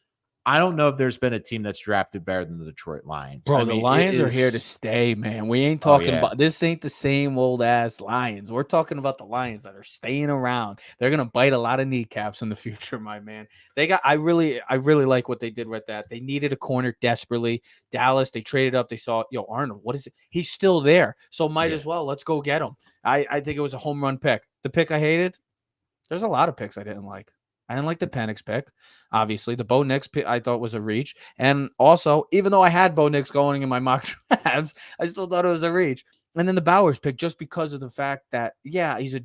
I don't know if there's been a team that's drafted better than the Detroit Lions. Bro, I the mean, Lions are here to stay, man. We ain't talking about this. Ain't the same old ass Lions. We're talking about the Lions that are staying around. They're gonna bite a lot of kneecaps in the future, my man. I really like what they did with that. They needed a corner desperately. Dallas, they traded up. They saw, Arnold. What is it? He's still there, so might as well. Let's go get him. I think it was a home run pick. The pick I hated. There's a lot of picks I didn't like. I didn't like the Penix pick. Obviously, the Bo Nix pick I thought was a reach. And also, even though I had Bo Nix going in my mock drafts, I still thought it was a reach. And then the Bowers pick, just because of the fact that, he's a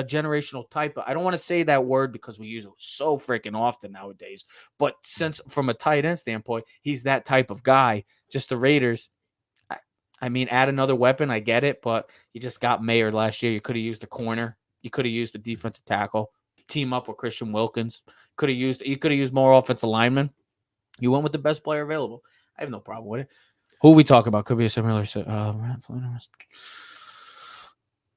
generational type. I don't want to say that word because we use it so freaking often nowadays. But since from a tight end standpoint, he's that type of guy. Just the Raiders. I mean, add another weapon. I get it. But you just got Mayer last year. You could have used a corner. You could have used a defensive tackle. Team up with Christian Wilkins. You could have used more offensive linemen. You went with the best player available. I have no problem with it. Who we talk about? Could be a similar Matt Flynn.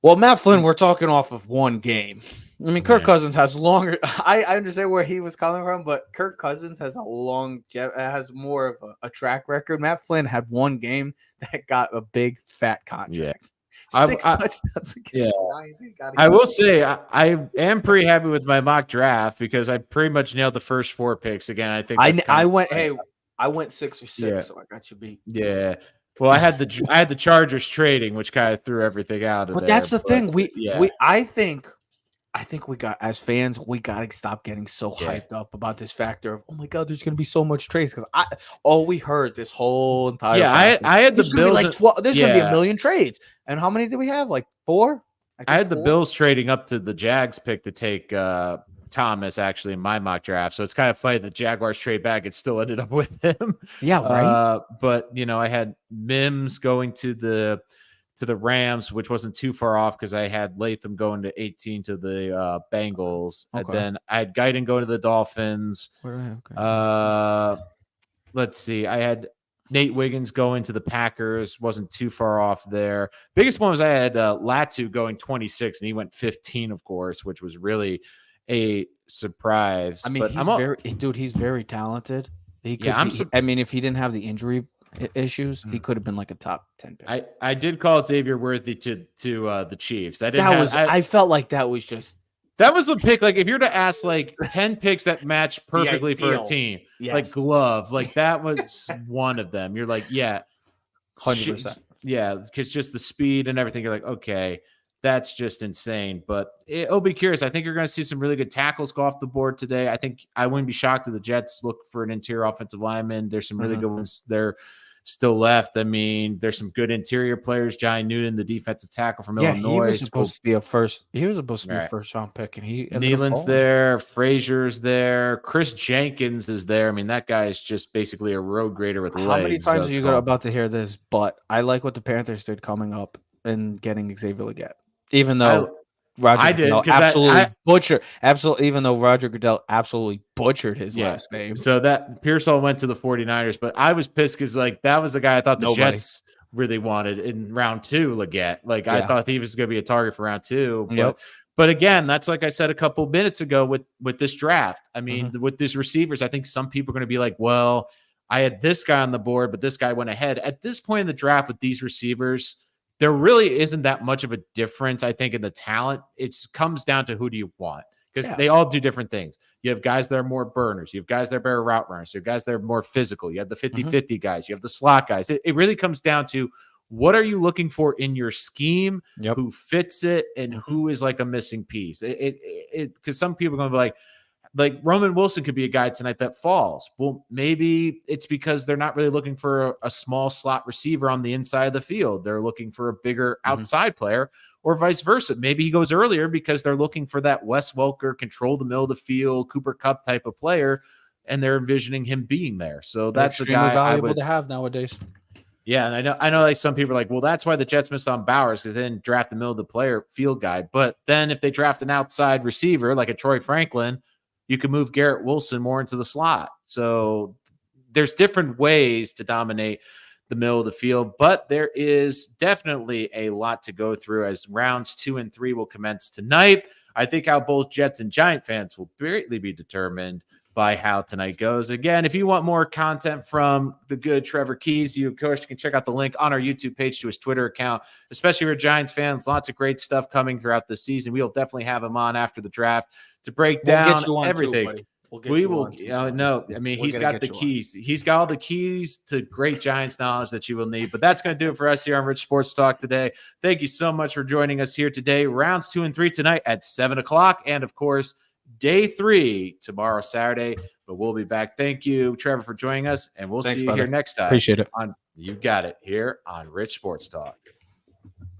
Well, Matt Flynn, we're talking off of one game. I mean, Kirk Cousins has longer. I understand where he was coming from, but Kirk Cousins has has more of a track record. Matt Flynn had one game that got a big fat contract. Six touchdowns against the Lions. I will say I am pretty happy with my mock draft because I pretty much nailed the first 4 picks. Again, I think I went 6 or 6, so I got you beat. Yeah. Well, I had the Chargers trading, which kind of threw everything out of But there. That's the thing. I think we got, as fans, we got to stop getting so hyped up about this factor of, oh my God, there's going to be so much trades. Because all we heard this whole entire I had the Bills. There's going to be a million trades. And how many did we have? Like 4? I had the 4. Bills trading up to the Jags pick to take Thomas actually in my mock draft. So it's kind of funny the Jaguars trade back. It still ended up with him. Yeah, right. But I had Mims going to the Rams, which wasn't too far off because I had Latham going to 18 to the Bengals. Okay. And then I had Guyton going to the Dolphins. Let's see. I had Nate Wiggins going to the Packers. Wasn't too far off there. Biggest one was I had Latu going 26, and he went 15, of course, which was really a surprise. I mean, he's very talented. He could I mean, if he didn't have the injury issues, he could have been like a top 10 pick. I did call Xavier Worthy to the Chiefs. I felt like that was just that was a pick. Like if you're to ask like 10 picks that match perfectly for a team, like glove, like that was one of them. You're like, yeah, 100%. Yeah, because just the speed and everything. You're like, okay, that's just insane. But it'll be curious. I think you're going to see some really good tackles go off the board today. I think I wouldn't be shocked if the Jets look for an interior offensive lineman. There's some really good ones there still left. I mean, there's some good interior players. Johnny Newton, the defensive tackle from Illinois. He was supposed to be a first round pick, and he Nealon's there, Frazier's there, Chris Jenkins is there. I mean, that guy is just basically a road grader with legs. How many times are you about to hear this? But I like what the Panthers did coming up and getting Xavier Legette, even though Roger Goodell absolutely butchered his last name. So that Pearsall went to the 49ers, but I was pissed because like that was the guy I thought the Jets really wanted in round 2, Legette. Like I thought he was going to be a target for round 2. But again, that's like I said a couple minutes ago with this draft. I mean, with these receivers, I think some people are going to be like, well, I had this guy on the board, but this guy went ahead. At this point in the draft with these receivers, there really isn't that much of a difference, I think, in the talent. It comes down to who do you want because they all do different things. You have guys that are more burners. You have guys that are better route runners. You have guys that are more physical. You have the 50-50 guys. You have the slot guys. It really comes down to what are you looking for in your scheme, who fits it, and who is like a missing piece. Because some people are going to be like Roman Wilson could be a guy tonight that falls. Well, maybe it's because they're not really looking for a small slot receiver on the inside of the field. They're looking for a bigger outside player or vice versa. Maybe he goes earlier because they're looking for that Wes Welker, control the middle of the field, Cooper Kupp type of player, and they're envisioning him being there. So that's a guy valuable to have nowadays. Yeah, and I know like some people are like, well, that's why the Jets missed on Bowers because they didn't draft the middle of the player field guy. But then if they draft an outside receiver like a Troy Franklin, you can move Garrett Wilson more into the slot. So there's different ways to dominate the middle of the field, but there is definitely a lot to go through as rounds 2 and 3 will commence tonight. I think how both Jets and Giant fans will greatly be determined by how tonight goes. Again, if you want more content from the good Trevor Keys, you, of course, can check out the link on our YouTube page to his Twitter account, especially for Giants fans. Lots of great stuff coming throughout the season. We'll definitely have him on after the draft to break down everything. We will. No, I mean, he's got the keys. He's got all the keys to great Giants knowledge that you will need. But that's going to do it for us here on Rich Sports Talk today. Thank you so much for joining us here today. Rounds 2 and 3 tonight at 7:00. And, of course, day 3 tomorrow, Saturday. But we'll be back. Thank you, Trevor, for joining us. And we'll see you here next time. Appreciate it. You got it here on Rich Sports Talk.